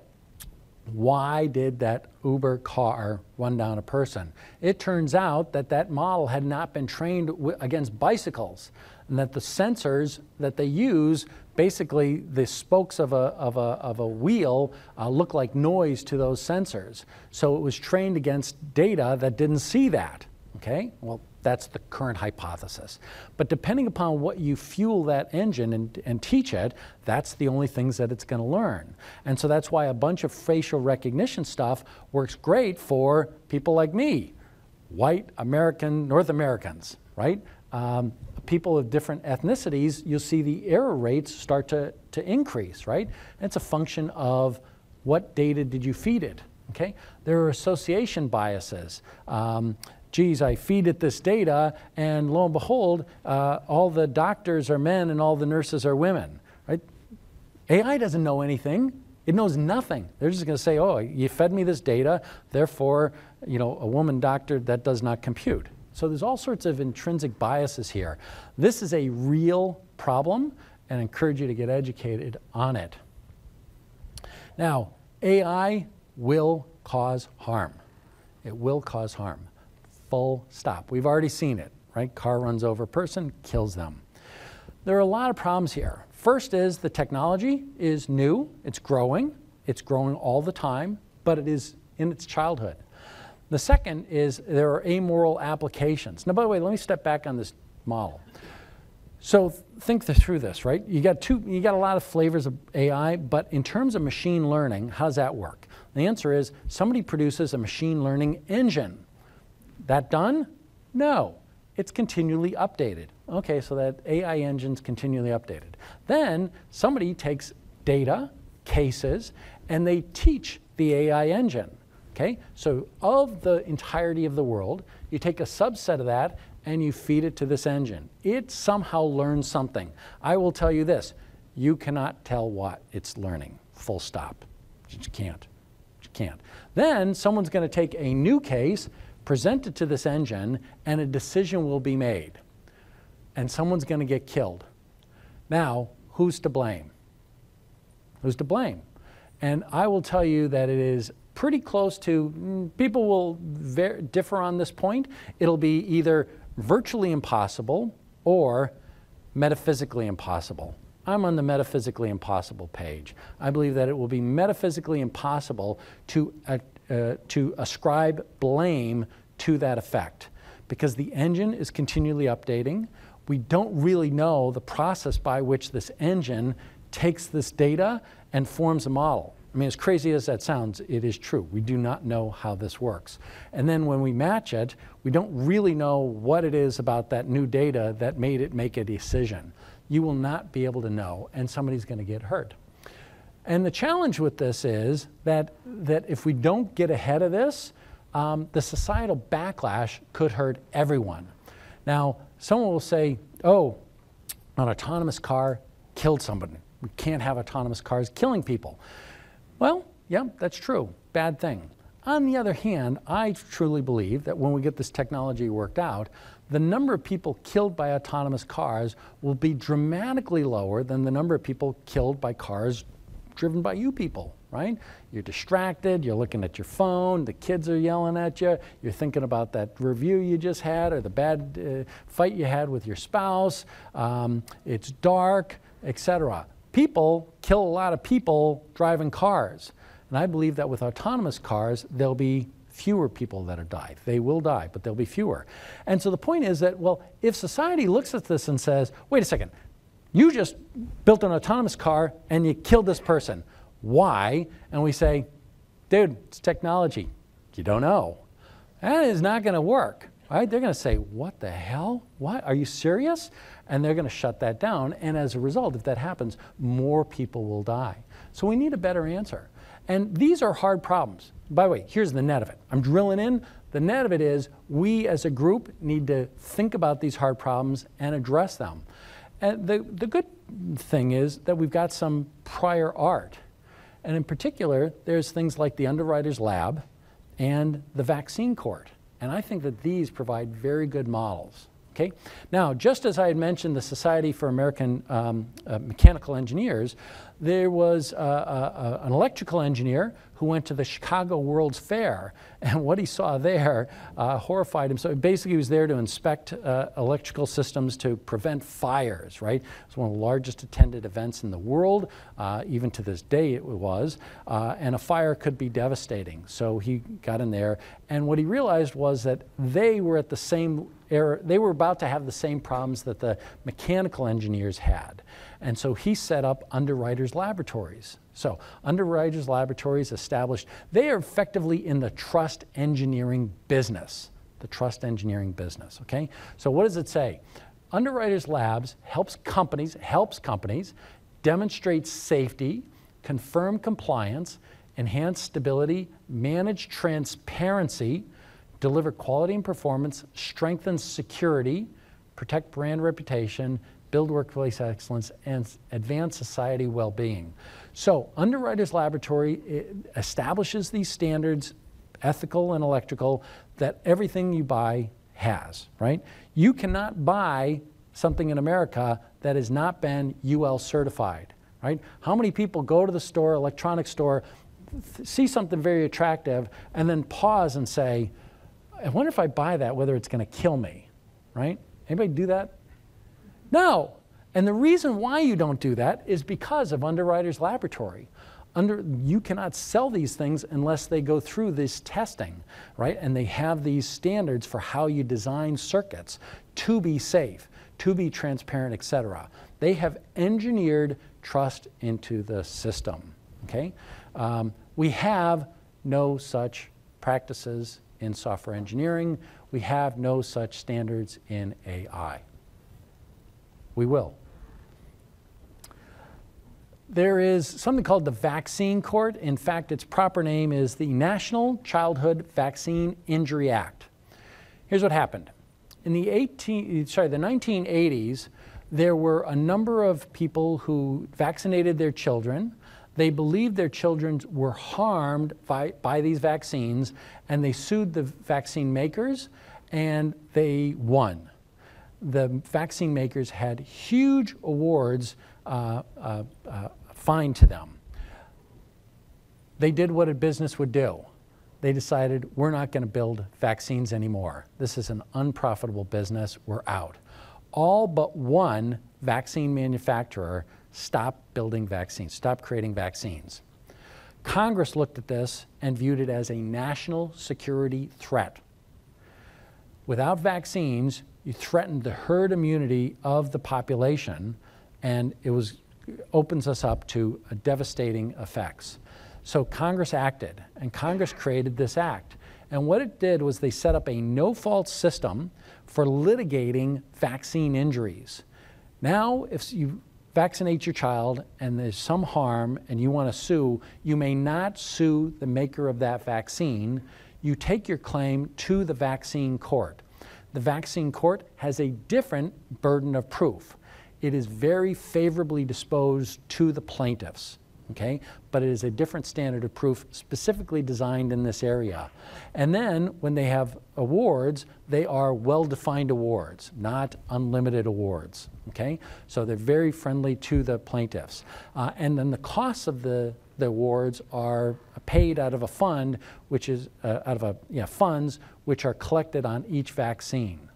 why did that Uber car run down a person? It turns out that that model had not been trained against bicycles, and that the sensors that they use, basically the spokes of a wheel look like noise to those sensors. So it was trained against data that didn't see that, okay? Well, that's the current hypothesis. But depending upon what you fuel that engine and teach it, that's the only things that it's going to learn. And so that's why a bunch of facial recognition stuff works great for people like me, white American, North Americans, right? People of different ethnicities, you'll see the error rates start to increase, right? And it's a function of what data did you feed it, okay? There are association biases. Geez, I feed it this data, and lo and behold, all the doctors are men and all the nurses are women, right? AI doesn't know anything. It knows nothing. They're just going to say, oh, you fed me this data, therefore, a woman doctor, that does not compute. So there's all sorts of intrinsic biases here. This is a real problem, and I encourage you to get educated on it. Now, AI will cause harm. It will cause harm. Full stop. We've already seen it, right? Car runs over a person, kills them. There are a lot of problems here. First is the technology is new. It's growing all the time, but it is in its childhood. The second is there are amoral applications. Now, by the way, let me step back on this model. So think through this, right? You got a lot of flavors of AI, but in terms of machine learning, how does that work? The answer is somebody produces a machine learning engine. That done? No. It's continually updated. Okay, so that AI engine's continually updated. Then somebody takes data, cases, and they teach the AI engine. Okay, so of the entirety of the world, you take a subset of that and you feed it to this engine. It somehow learns something. I will tell you this, you cannot tell what it's learning, full stop. You can't. You can't. Then someone's going to take a new case, present it to this engine, and a decision will be made. And someone's going to get killed. Now, who's to blame? Who's to blame? And I will tell you that it is pretty close to, people will differ on this point. It'll be either virtually impossible or metaphysically impossible. I'm on the metaphysically impossible page. I believe that it will be metaphysically impossible to ascribe blame to that effect because the engine is continually updating. We don't really know the process by which this engine takes this data and forms a model. I mean, as crazy as that sounds, it is true. We do not know how this works. And then when we match it, we don't really know what it is about that new data that made it make a decision. You will not be able to know, and somebody's going to get hurt. And the challenge with this is that if we don't get ahead of this, the societal backlash could hurt everyone. Now, someone will say, oh, an autonomous car killed somebody. We can't have autonomous cars killing people. Well, yeah, that's true. Bad thing. On the other hand, I truly believe that when we get this technology worked out, the number of people killed by autonomous cars will be dramatically lower than the number of people killed by cars driven by you people, right? You're distracted, you're looking at your phone, the kids are yelling at you, you're thinking about that review you just had or the bad fight you had with your spouse, it's dark, etc. People kill a lot of people driving cars. And I believe that with autonomous cars, there'll be fewer people that are died. They will die, but there'll be fewer. And so the point is that, well, if society looks at this and says, wait a second, you just built an autonomous car and you killed this person. Why? And we say, dude, it's technology. You don't know. That is not going to work. Right? They're going to say, what the hell? What? Are you serious? And they're going to shut that down. And as a result, if that happens, more people will die. So we need a better answer. And these are hard problems. By the way, here's the net of it. I'm drilling in. The net of it is we as a group need to think about these hard problems and address them. And the good thing is that we've got some prior art. And in particular, there's things like the Underwriters Lab and the vaccine court. And I think that these provide very good models. Okay? Now, just as I had mentioned the Society for American Mechanical Engineers, there was an electrical engineer who went to the Chicago World's Fair, and what he saw there horrified him. So basically he was there to inspect electrical systems to prevent fires, right? It was one of the largest attended events in the world, even to this day it was, and a fire could be devastating. So he got in there, and what he realized was that they were at the same era, they were about to have the same problems that the mechanical engineers had. And so he set up Underwriters Laboratories. So Underwriters Laboratories established, they are effectively in the trust engineering business. The trust engineering business, okay? So what does it say? Underwriters Labs helps companies demonstrate safety, confirm compliance, enhance stability, manage transparency, deliver quality and performance, strengthen security, protect brand reputation, build workplace excellence, and advance society well-being. So Underwriters Laboratory establishes these standards, ethical and electrical, that everything you buy has, right? You cannot buy something in America that has not been UL certified, right? How many people go to the store, electronics store, see something very attractive, and then pause and say, I wonder if I buy that, whether it's going to kill me, right? Anybody do that? No. And the reason why you don't do that is because of Underwriters Laboratory. You cannot sell these things unless they go through this testing, right? And they have these standards for how you design circuits to be safe, to be transparent, etc. They have engineered trust into the system, okay? We have no such practices in software engineering. We have no such standards in AI. We will. There is something called the Vaccine Court. In fact, its proper name is the National Childhood Vaccine Injury Act. Here's what happened. In the 1980s, there were a number of people who vaccinated their children. They believed their children were harmed by these vaccines, and they sued the vaccine makers, and they won. The vaccine makers had huge awards fined to them. They did what a business would do. They decided, we're not going to build vaccines anymore. This is an unprofitable business. We're out. All but one vaccine manufacturer stopped building vaccines, stopped creating vaccines. Congress looked at this and viewed it as a national security threat. Without vaccines, you threatened the herd immunity of the population, and it opens us up to devastating effects. So Congress acted, and Congress created this act. And what it did was they set up a no-fault system for litigating vaccine injuries. Now, if you vaccinate your child and there's some harm and you want to sue, you may not sue the maker of that vaccine. You take your claim to the vaccine court. The vaccine court has a different burden of proof. It is very favorably disposed to the plaintiffs, okay? But it is a different standard of proof specifically designed in this area. And then when they have awards, they are well-defined awards, not unlimited awards, okay? So they're very friendly to the plaintiffs. And then the costs of the awards are paid out of a fund, which is funds which are collected on each vaccine.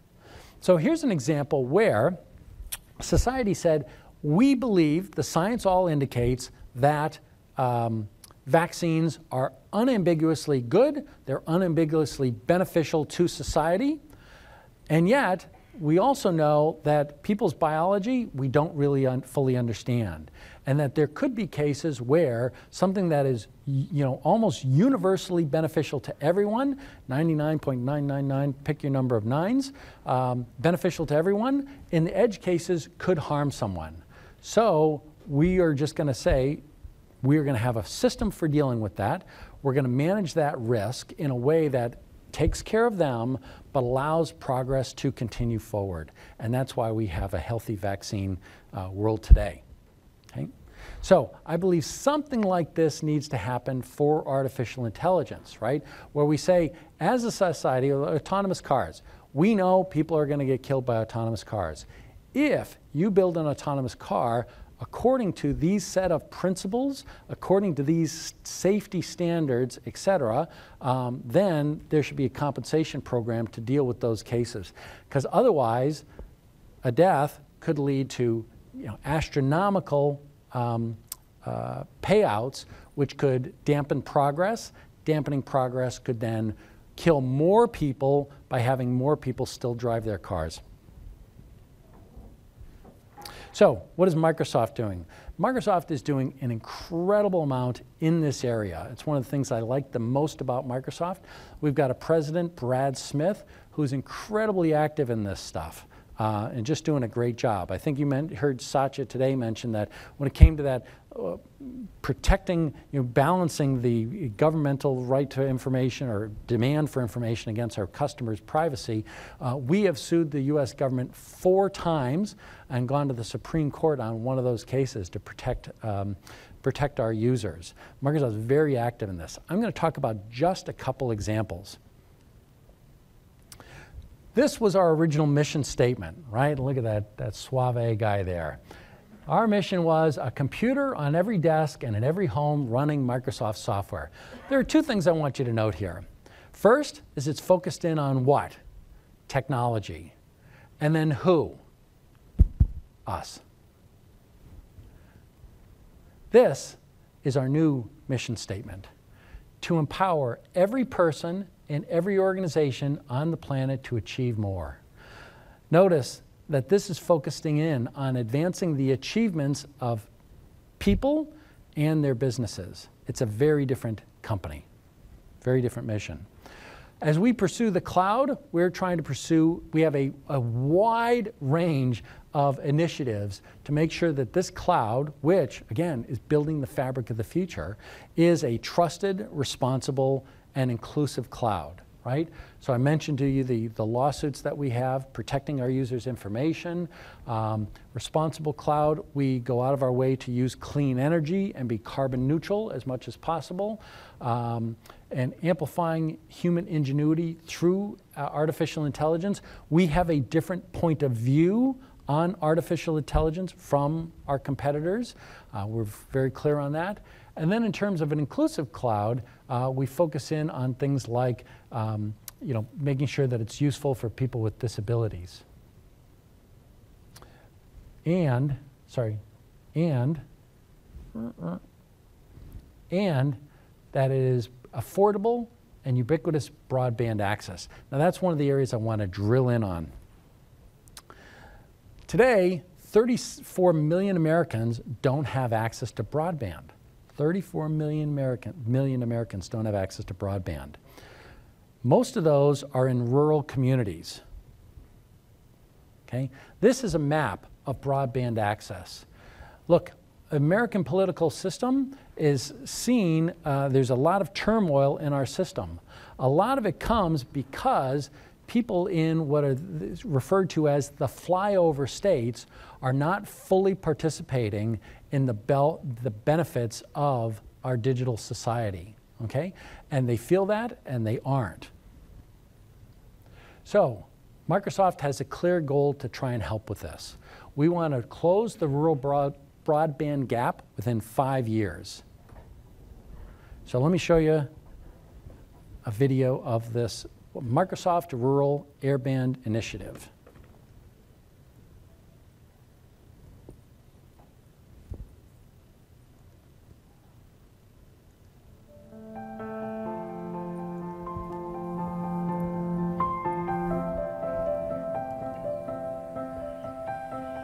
So here's an example where society said, we believe the science all indicates that vaccines are unambiguously good, they're unambiguously beneficial to society, and yet we also know that people's biology we don't really fully understand, and that there could be cases where something that is almost universally beneficial to everyone, 99.999, pick your number of nines, beneficial to everyone, in the edge cases could harm someone. So we are just going to say we're going to have a system for dealing with that. We're going to manage that risk in a way that takes care of them, but allows progress to continue forward. And that's why we have a healthy vaccine world today. Okay? So I believe something like this needs to happen for artificial intelligence, right? Where we say, as a society, autonomous cars, we know people are going to get killed by autonomous cars. If you build an autonomous car according to these set of principles, according to these safety standards, et cetera, then there should be a compensation program to deal with those cases. Because otherwise, a death could lead to astronomical payouts, which could dampen progress. Dampening progress could then kill more people by having more people still drive their cars. So what is Microsoft doing? Microsoft is doing an incredible amount in this area. It's one of the things I like the most about Microsoft. We've got a president, Brad Smith, who's incredibly active in this stuff and just doing a great job. I think you heard Satya today mention that when it came to that protecting, balancing the governmental right to information or demand for information against our customers' privacy, we have sued the U.S. government 4 times and gone to the Supreme Court on one of those cases to protect our users. Microsoft is very active in this. I'm going to talk about just a couple examples. This was our original mission statement, right? Look at that suave guy there. Our mission was a computer on every desk and in every home running Microsoft software. There are 2 things I want you to note here. First is it's focused in on what? Technology. And then who? Us. This is our new mission statement: to empower every person in every organization on the planet to achieve more. Notice that this is focusing in on advancing the achievements of people and their businesses. It's a very different company, very different mission. As we pursue the cloud, we have a wide range of initiatives to make sure that this cloud, which again is building the fabric of the future, is a trusted, responsible, and inclusive cloud, right? So I mentioned to you the lawsuits that we have, protecting our users' information. Responsible cloud, we go out of our way to use clean energy and be carbon neutral as much as possible. And amplifying human ingenuity through artificial intelligence. We have a different point of view on artificial intelligence from our competitors. We're very clear on that. And then in terms of an inclusive cloud, we focus in on things like making sure that it's useful for people with disabilities. And that it is affordable and ubiquitous broadband access. Now that's one of the areas I want to drill in on. Today, 34 million Americans don't have access to broadband. 34 million Americans don't have access to broadband. Most of those are in rural communities. Okay? This is a map of broadband access. Look, American political system is seen, there's a lot of turmoil in our system. A lot of it comes because people in what are referred to as the flyover states are not fully participating in the benefits of our digital society, okay? And they feel that and they aren't. So, Microsoft has a clear goal to try and help with this. We want to close the rural broadband gap within 5 years. So let me show you a video of this Microsoft Rural Airband Initiative.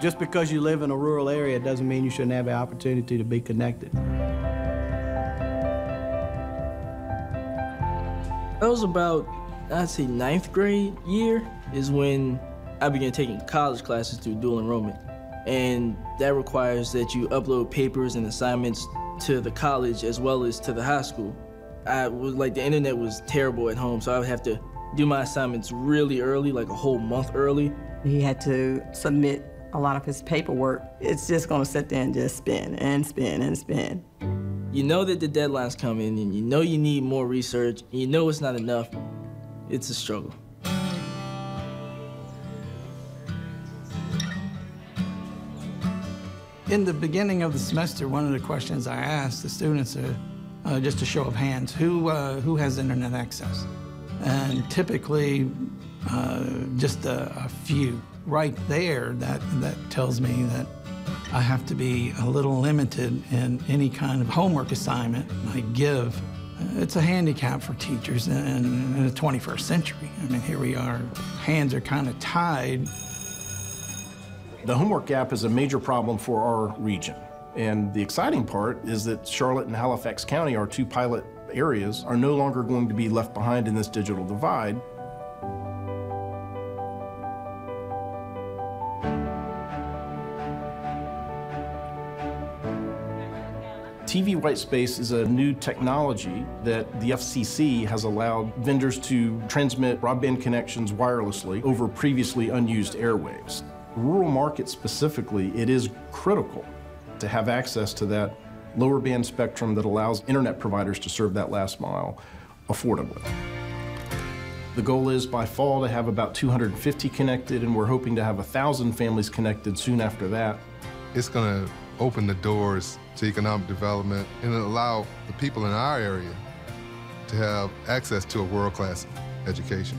Just because you live in a rural area doesn't mean you shouldn't have the opportunity to be connected. That was about, I'd say, 9th grade year is when I began taking college classes through dual enrollment. And that requires that you upload papers and assignments to the college as well as to the high school. The internet was terrible at home, so I would have to do my assignments really early, like a whole month early. He had to submit a lot of his paperwork. It's just gonna sit there and just spin and spin and spin. You know that the deadline's coming, and you know you need more research, and you know it's not enough. It's a struggle. In the beginning of the semester, one of the questions I asked the students, just a show of hands, who has internet access? And typically, just a few. Right there, that tells me that I have to be a little limited in any kind of homework assignment I give. It's a handicap for teachers in the 21st century. I mean, here we are, hands are kind of tied. The homework gap is a major problem for our region. And the exciting part is that Charlotte and Halifax County, our 2 pilot areas, are no longer going to be left behind in this digital divide. TV white space is a new technology that the FCC has allowed vendors to transmit broadband connections wirelessly over previously unused airwaves. Rural markets specifically, it is critical to have access to that lower band spectrum that allows internet providers to serve that last mile affordably. The goal is by fall to have about 250 connected, and we're hoping to have 1,000 families connected soon after that. It's going to open the doors to economic development and allow the people in our area to have access to a world-class education.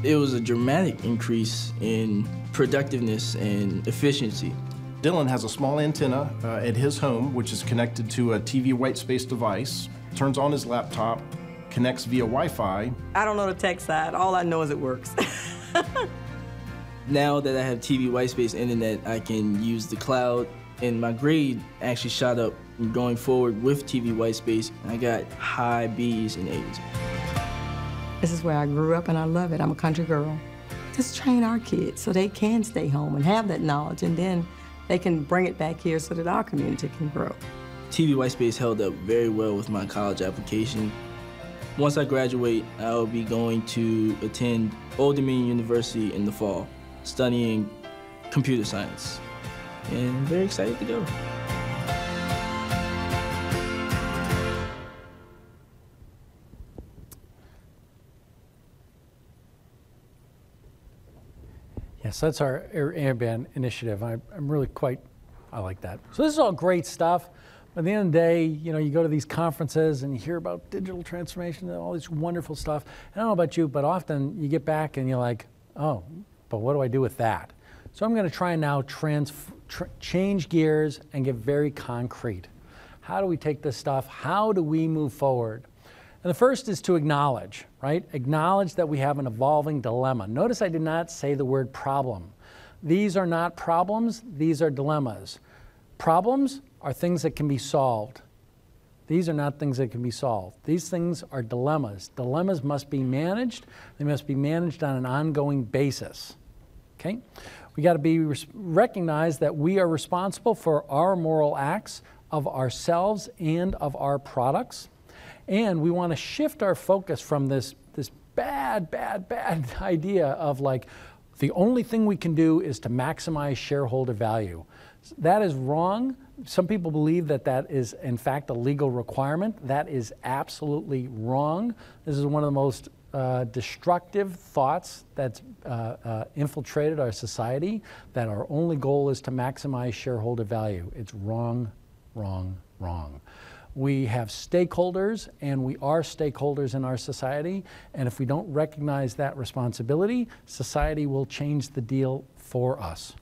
It was a dramatic increase in productiveness and efficiency. Dylan has a small antenna at his home, which is connected to a TV white space device, turns on his laptop, connects via Wi-Fi. I don't know the tech side. All I know is it works. Now that I have TV white space internet, I can use the cloud, and my grade actually shot up going forward with TV white space. I got high B's and A's. This is where I grew up and I love it. I'm a country girl. Just train our kids so they can stay home and have that knowledge, and then they can bring it back here so that our community can grow. TV white space held up very well with my college application. Once I graduate, I'll be going to attend Old Dominion University in the fall, studying computer science. And I'm very excited to go. Yes, that's our airband initiative. I'm really I like that. So this is all great stuff. But at the end of the day, you know, you go to these conferences and you hear about digital transformation and all this wonderful stuff. And I don't know about you, but often you get back and you're like, oh, but what do I do with that? So I'm going to try and now change gears and get very concrete. How do we take this stuff? How do we move forward? And the first is to acknowledge, right? Acknowledge that we have an evolving dilemma. Notice I did not say the word problem. These are not problems, these are dilemmas. Problems are things that can be solved. These are not things that can be solved. These things are dilemmas. Dilemmas must be managed. They must be managed on an ongoing basis. okay? We got to be recognize that we are responsible for our moral acts of ourselves and of our products. And we want to shift our focus from this bad idea of like, the only thing we can do is to maximize shareholder value. That is wrong. Some people believe that that is, in fact, a legal requirement. That is absolutely wrong. This is one of the most destructive thoughts that's infiltrated our society, that our only goal is to maximize shareholder value. It's wrong, wrong, wrong. We have stakeholders, and we are stakeholders in our society, and if we don't recognize that responsibility, society will change the deal for us.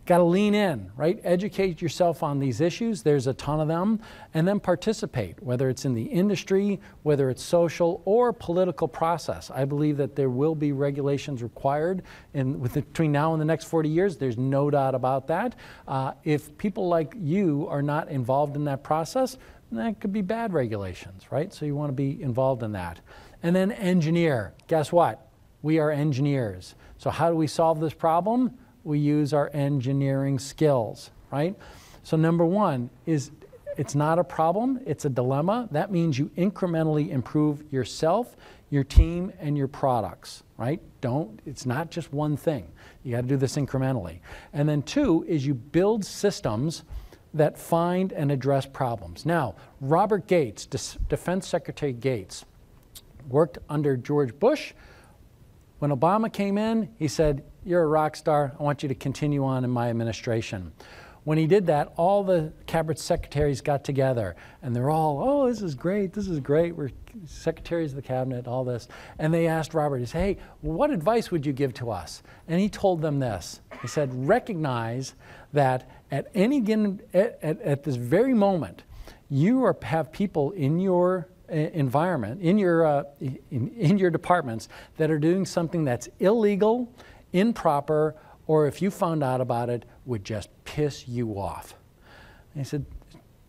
Got to lean in, right? Educate yourself on these issues. There's a ton of them. And then participate, whether it's in the industry, whether it's social or political process. I believe that there will be regulations required between now and the next 40 years. There's no doubt about that. If people like you are not involved in that process, that could be bad regulations, right? So you want to be involved in that. And then engineer. Guess what? We are engineers. So how do we solve this problem? We use our engineering skills, right? So number one is, it's not a problem, it's a dilemma. That means you incrementally improve yourself, your team, and your products, right? It's not just one thing. You got to do this incrementally. And then two is you build systems that find and address problems. Now, Robert Gates, Defense Secretary Gates, worked under George Bush. When Obama came in, he said, "You're a rock star. I want you to continue on in my administration." When he did that, all the cabinet secretaries got together, and they're all, "Oh, this is great. This is great. We're secretaries of the cabinet, all this." And they asked Robert, he said, "Hey, what advice would you give to us?" And he told them this. He said, "Recognize that at any given, at this very moment, you have people in your environment, in your departments, that are doing something that's illegal, improper, or if you found out about it, would just piss you off." And he said,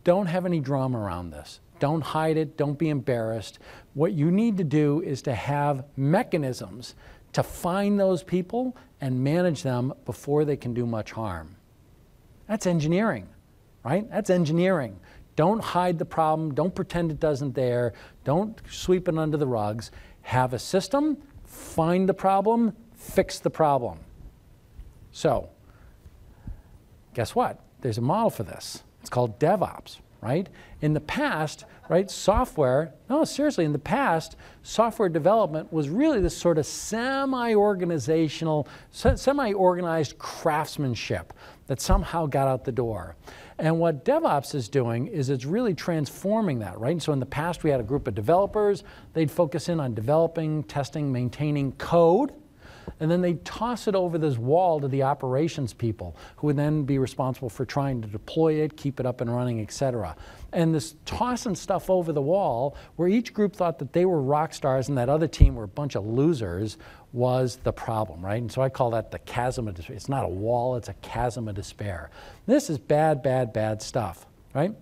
don't have any drama around this. Don't hide it. Don't be embarrassed. What you need to do is to have mechanisms to find those people and manage them before they can do much harm. That's engineering, right? That's engineering. Don't hide the problem. Don't pretend it doesn't there. Don't sweep it under the rugs. Have a system, find the problem, fix the problem. So, guess what? There's a model for this. It's called DevOps, right? In the past, right, software, no, seriously, in the past, software development was really this sort of semi-organized craftsmanship that somehow got out the door. And what DevOps is doing is it's really transforming that, right? And so in the past, we had a group of developers. They'd focus in on developing, testing, maintaining code, and then they'd toss it over this wall to the operations people, who would then be responsible for trying to deploy it, keep it up and running, et cetera. And this tossing stuff over the wall, where each group thought that they were rock stars and that other team were a bunch of losers, was the problem, right? And so I call that the chasm of despair. It's not a wall, it's a chasm of despair. This is bad, bad, bad stuff, right?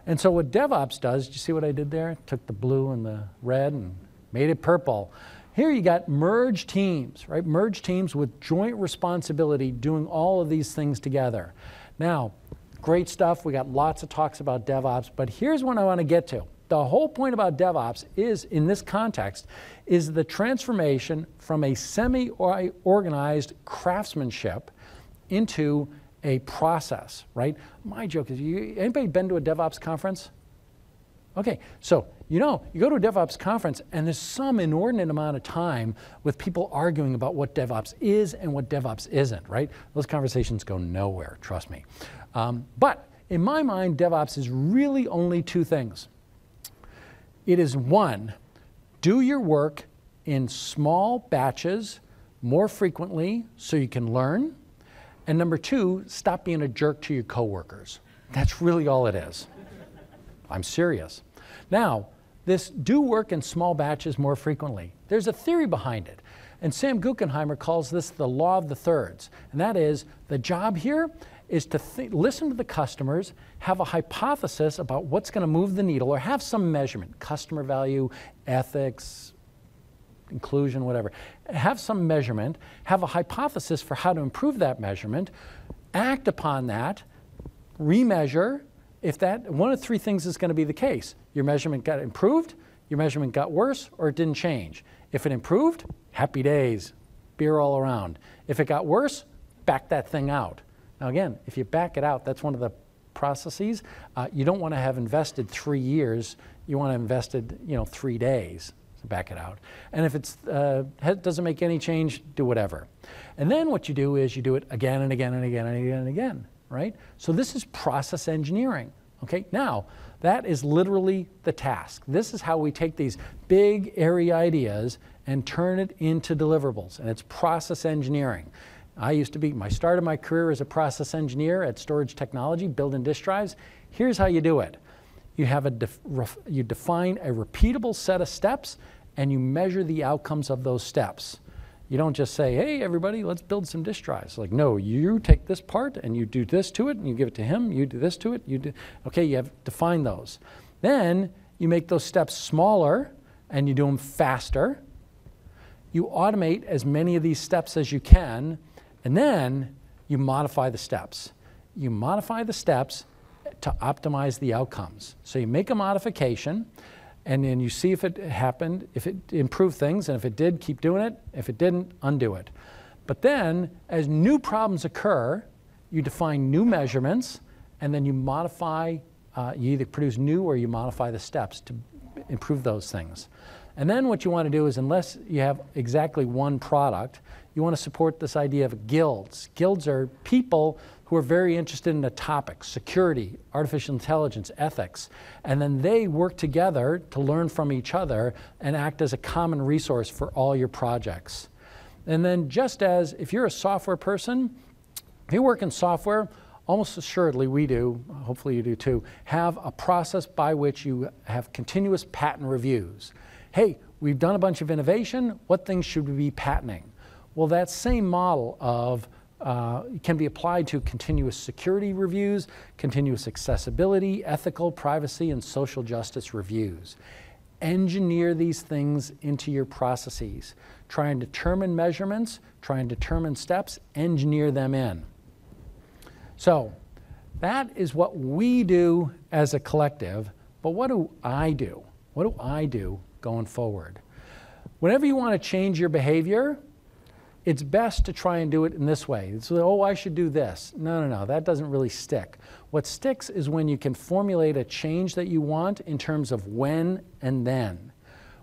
And so what DevOps does, did you see what I did there? Took the blue and the red and made it purple. Here you got merged teams, right? Merged teams with joint responsibility doing all of these things together. Now, great stuff. We got lots of talks about DevOps, but here's what I want to get to. The whole point about DevOps is, in this context, is the transformation from a semi-organized craftsmanship into a process, right? My joke is, anybody been to a DevOps conference? Okay, so you go to a DevOps conference and there's some inordinate amount of time with people arguing about what DevOps is and what DevOps isn't, right? Those conversations go nowhere, trust me. But in my mind, DevOps is really only two things. It is one, do your work in small batches more frequently so you can learn. And number two, stop being a jerk to your coworkers. That's really all it is. I'm serious. Now, this do work in small batches more frequently. There's a theory behind it. And Sam Guggenheimer calls this the law of the thirds. And that is, the job here is to listen to the customers, have a hypothesis about what's going to move the needle, or have some measurement, customer value, ethics, inclusion, whatever. Have some measurement, have a hypothesis for how to improve that measurement, act upon that, remeasure. If that, one of three things is going to be the case. Your measurement got improved, your measurement got worse, or it didn't change. If it improved, happy days, beer all around. If it got worse, back that thing out. Now again, if you back it out, that's one of the processes. You don't want to have invested 3 years. You want to have invested, 3 days to back it out. And if it doesn't make any change, do whatever. And then what you do is you do it again and again and again and again and again, right? So this is process engineering, okay? Now, that is literally the task. This is how we take these big, airy ideas and turn it into deliverables, and it's process engineering. I started my career as a process engineer at Storage Technology, building disk drives. Here's how you do it. You have you define a repeatable set of steps, and you measure the outcomes of those steps. You don't just say, hey, everybody, let's build some disk drives. Like, no, you take this part, and you do this to it, and you give it to him, you do this to it, okay, you have defined those. Then you make those steps smaller, and you do them faster. You automate as many of these steps as you can, and then you modify the steps. You modify the steps to optimize the outcomes. So you make a modification, and then you see if it happened, if it improved things, and if it did, keep doing it. If it didn't, undo it. But then, as new problems occur, you define new measurements, and then you modify, you either produce new or you modify the steps to improve those things. And then what you want to do is, unless you have exactly one product, you want to support this idea of guilds. Guilds are people who are very interested in a topic: security, artificial intelligence, ethics. And then they work together to learn from each other and act as a common resource for all your projects. And then just as if you're a software person, if you work in software, almost assuredly we do, hopefully you do too, have a process by which you have continuous patent reviews. Hey, we've done a bunch of innovation, what things should we be patenting? Well, that same model of can be applied to continuous security reviews, continuous accessibility, ethical, privacy, and social justice reviews. Engineer these things into your processes. Try and determine measurements, try and determine steps, engineer them in. So that is what we do as a collective, but what do I do? What do I do going forward? Whenever you want to change your behavior, it's best to try and do it in this way. So, oh, I should do this. No, that doesn't really stick. What sticks is when you can formulate a change that you want in terms of when and then.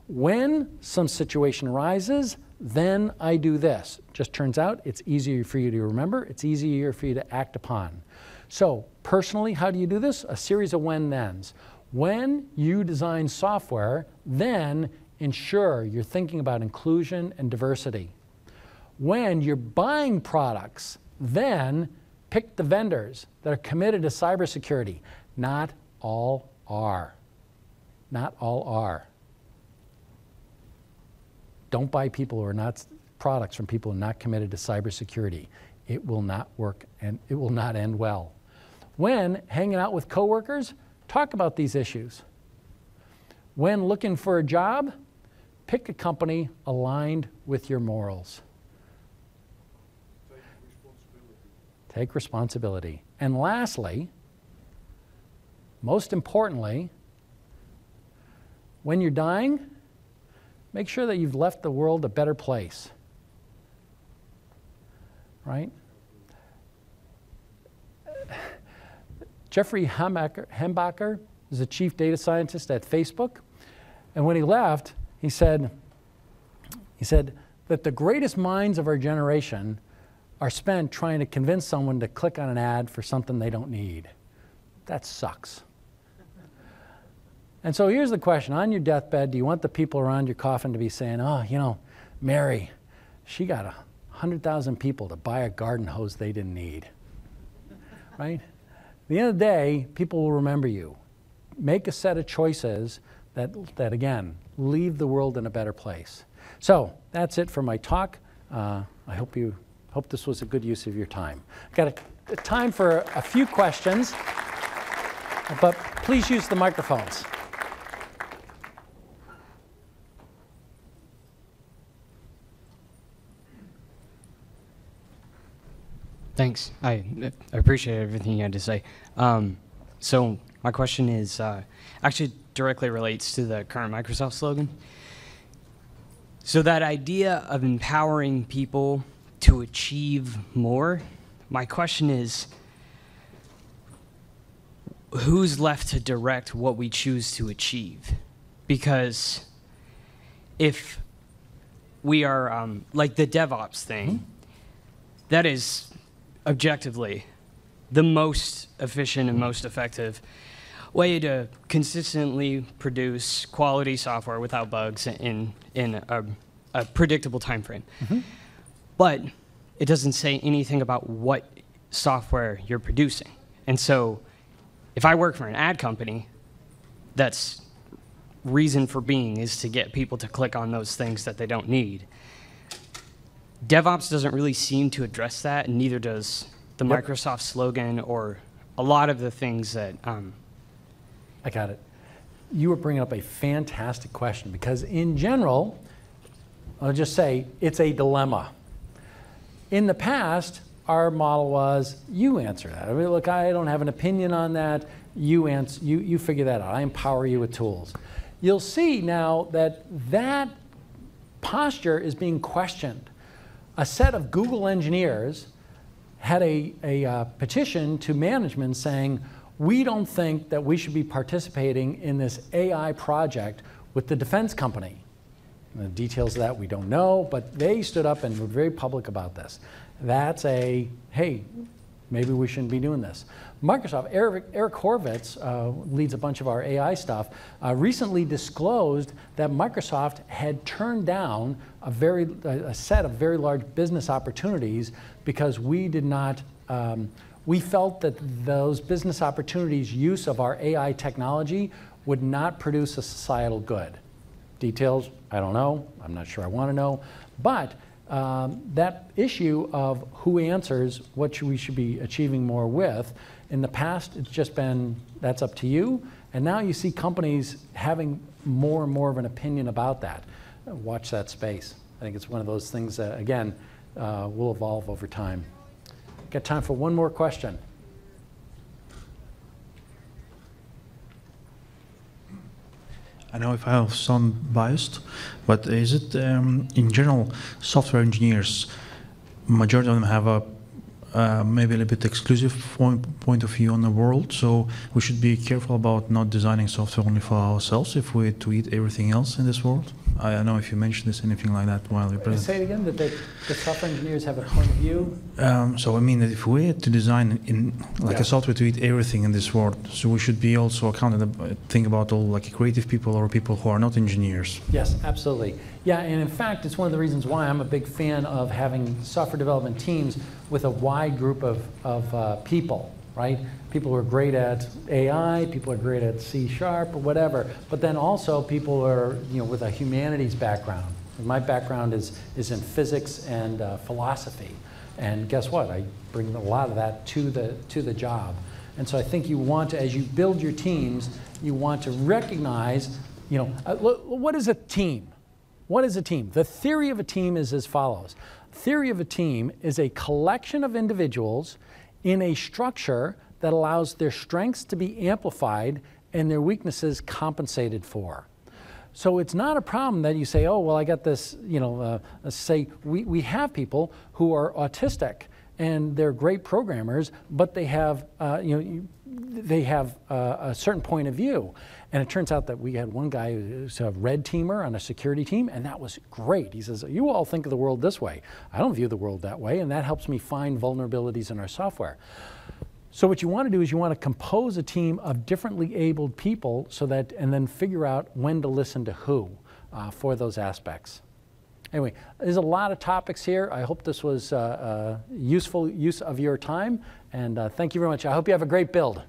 When some situation arises, then I do this. Just turns out it's easier for you to remember. It's easier for you to act upon. So personally, how do you do this? A series of when-thens. When you design software, then ensure you're thinking about inclusion and diversity. When you're buying products, then pick the vendors that are committed to cybersecurity. Not all are. Not all are. Don't buy products from people who are not committed to cybersecurity. It will not work and it will not end well. When hanging out with coworkers, talk about these issues. When looking for a job, pick a company aligned with your morals. Take responsibility. And lastly, most importantly, when you're dying, make sure that you've left the world a better place. Right? Jeffrey Snover is the chief data scientist at Facebook. And when he left, he said that the greatest minds of our generation are spent trying to convince someone to click on an ad for something they don't need. That sucks. And so here's the question. On your deathbed, do you want the people around your coffin to be saying, oh, you know, Mary, she got 100,000 people to buy a garden hose they didn't need? Right? At the end of the day, people will remember you. Make a set of choices that again, leave the world in a better place. So that's it for my talk. I hope this was a good use of your time. Got a time for a few questions, but please use the microphones. Thanks. I appreciate everything you had to say. So my question is actually directly relates to the current Microsoft slogan. So that idea of empowering people to achieve more, my question is, who's left to direct what we choose to achieve? Because if we are, like the DevOps thing, that is objectively the most efficient and most effective way to consistently produce quality software without bugs in a predictable time frame. But it doesn't say anything about what software you're producing. And so if I work for an ad company, that's reason for being is to get people to click on those things that they don't need. DevOps doesn't really seem to address that, and neither does the Microsoft slogan or a lot of the things that... I got it. You were bringing up a fantastic question because in general, I'll just say it's a dilemma. In the past, our model was, you answer that. I mean, look, I don't have an opinion on that. You figure that out. I empower you with tools. You'll see now that that posture is being questioned. A set of Google engineers had a petition to management saying, we don't think that we should be participating in this AI project with the defense company. And the details of that we don't know, but they stood up and were very public about this. That's a, hey, maybe we shouldn't be doing this. Microsoft, Eric Horvitz leads a bunch of our AI stuff, recently disclosed that Microsoft had turned down a set of very large business opportunities because we did not, we felt that those business opportunities' use of our AI technology would not produce a societal good. Details, I don't know. I'm not sure I want to know. But that issue of who answers what we should be achieving more with, in the past, it's just been, that's up to you. And now you see companies having more and more of an opinion about that. Watch that space. I think it's one of those things that, again, will evolve over time. Got time for one more question. I know if I sound biased, but is it, in general, software engineers, majority of them have a maybe a little bit exclusive point of view on the world, so we should be careful about not designing software only for ourselves if we tweet everything else in this world? I don't know if you mentioned this, anything like that while you're present. Say it again, that the software engineers have a point of view? So I mean that if we had to design a software to eat everything in this world, so we should be also think about all like creative people or people who are not engineers. Yes, absolutely. Yeah, and in fact, it's one of the reasons why I'm a big fan of having software development teams with a wide group of people, right? People who are great at AI, people who are great at C# or whatever, but then also people who are, with a humanities background. My background is in physics and philosophy, and guess what? I bring a lot of that to the job. And so I think you want to, as you build your teams, you want to recognize, what is a team? What is a team? The theory of a team is as follows. Theory of a team is a collection of individuals in a structure that allows their strengths to be amplified and their weaknesses compensated for. So it's not a problem that you say, oh, well, I got this, say we have people who are autistic and they're great programmers, but they have, they have a certain point of view. And it turns out that we had one guy who's a red teamer on a security team, and that was great. He says, you all think of the world this way. I don't view the world that way, and that helps me find vulnerabilities in our software. So what you want to do is you want to compose a team of differently abled people so that, and then figure out when to listen to who for those aspects. Anyway, there's a lot of topics here. I hope this was useful use of your time, and thank you very much. I hope you have a great build.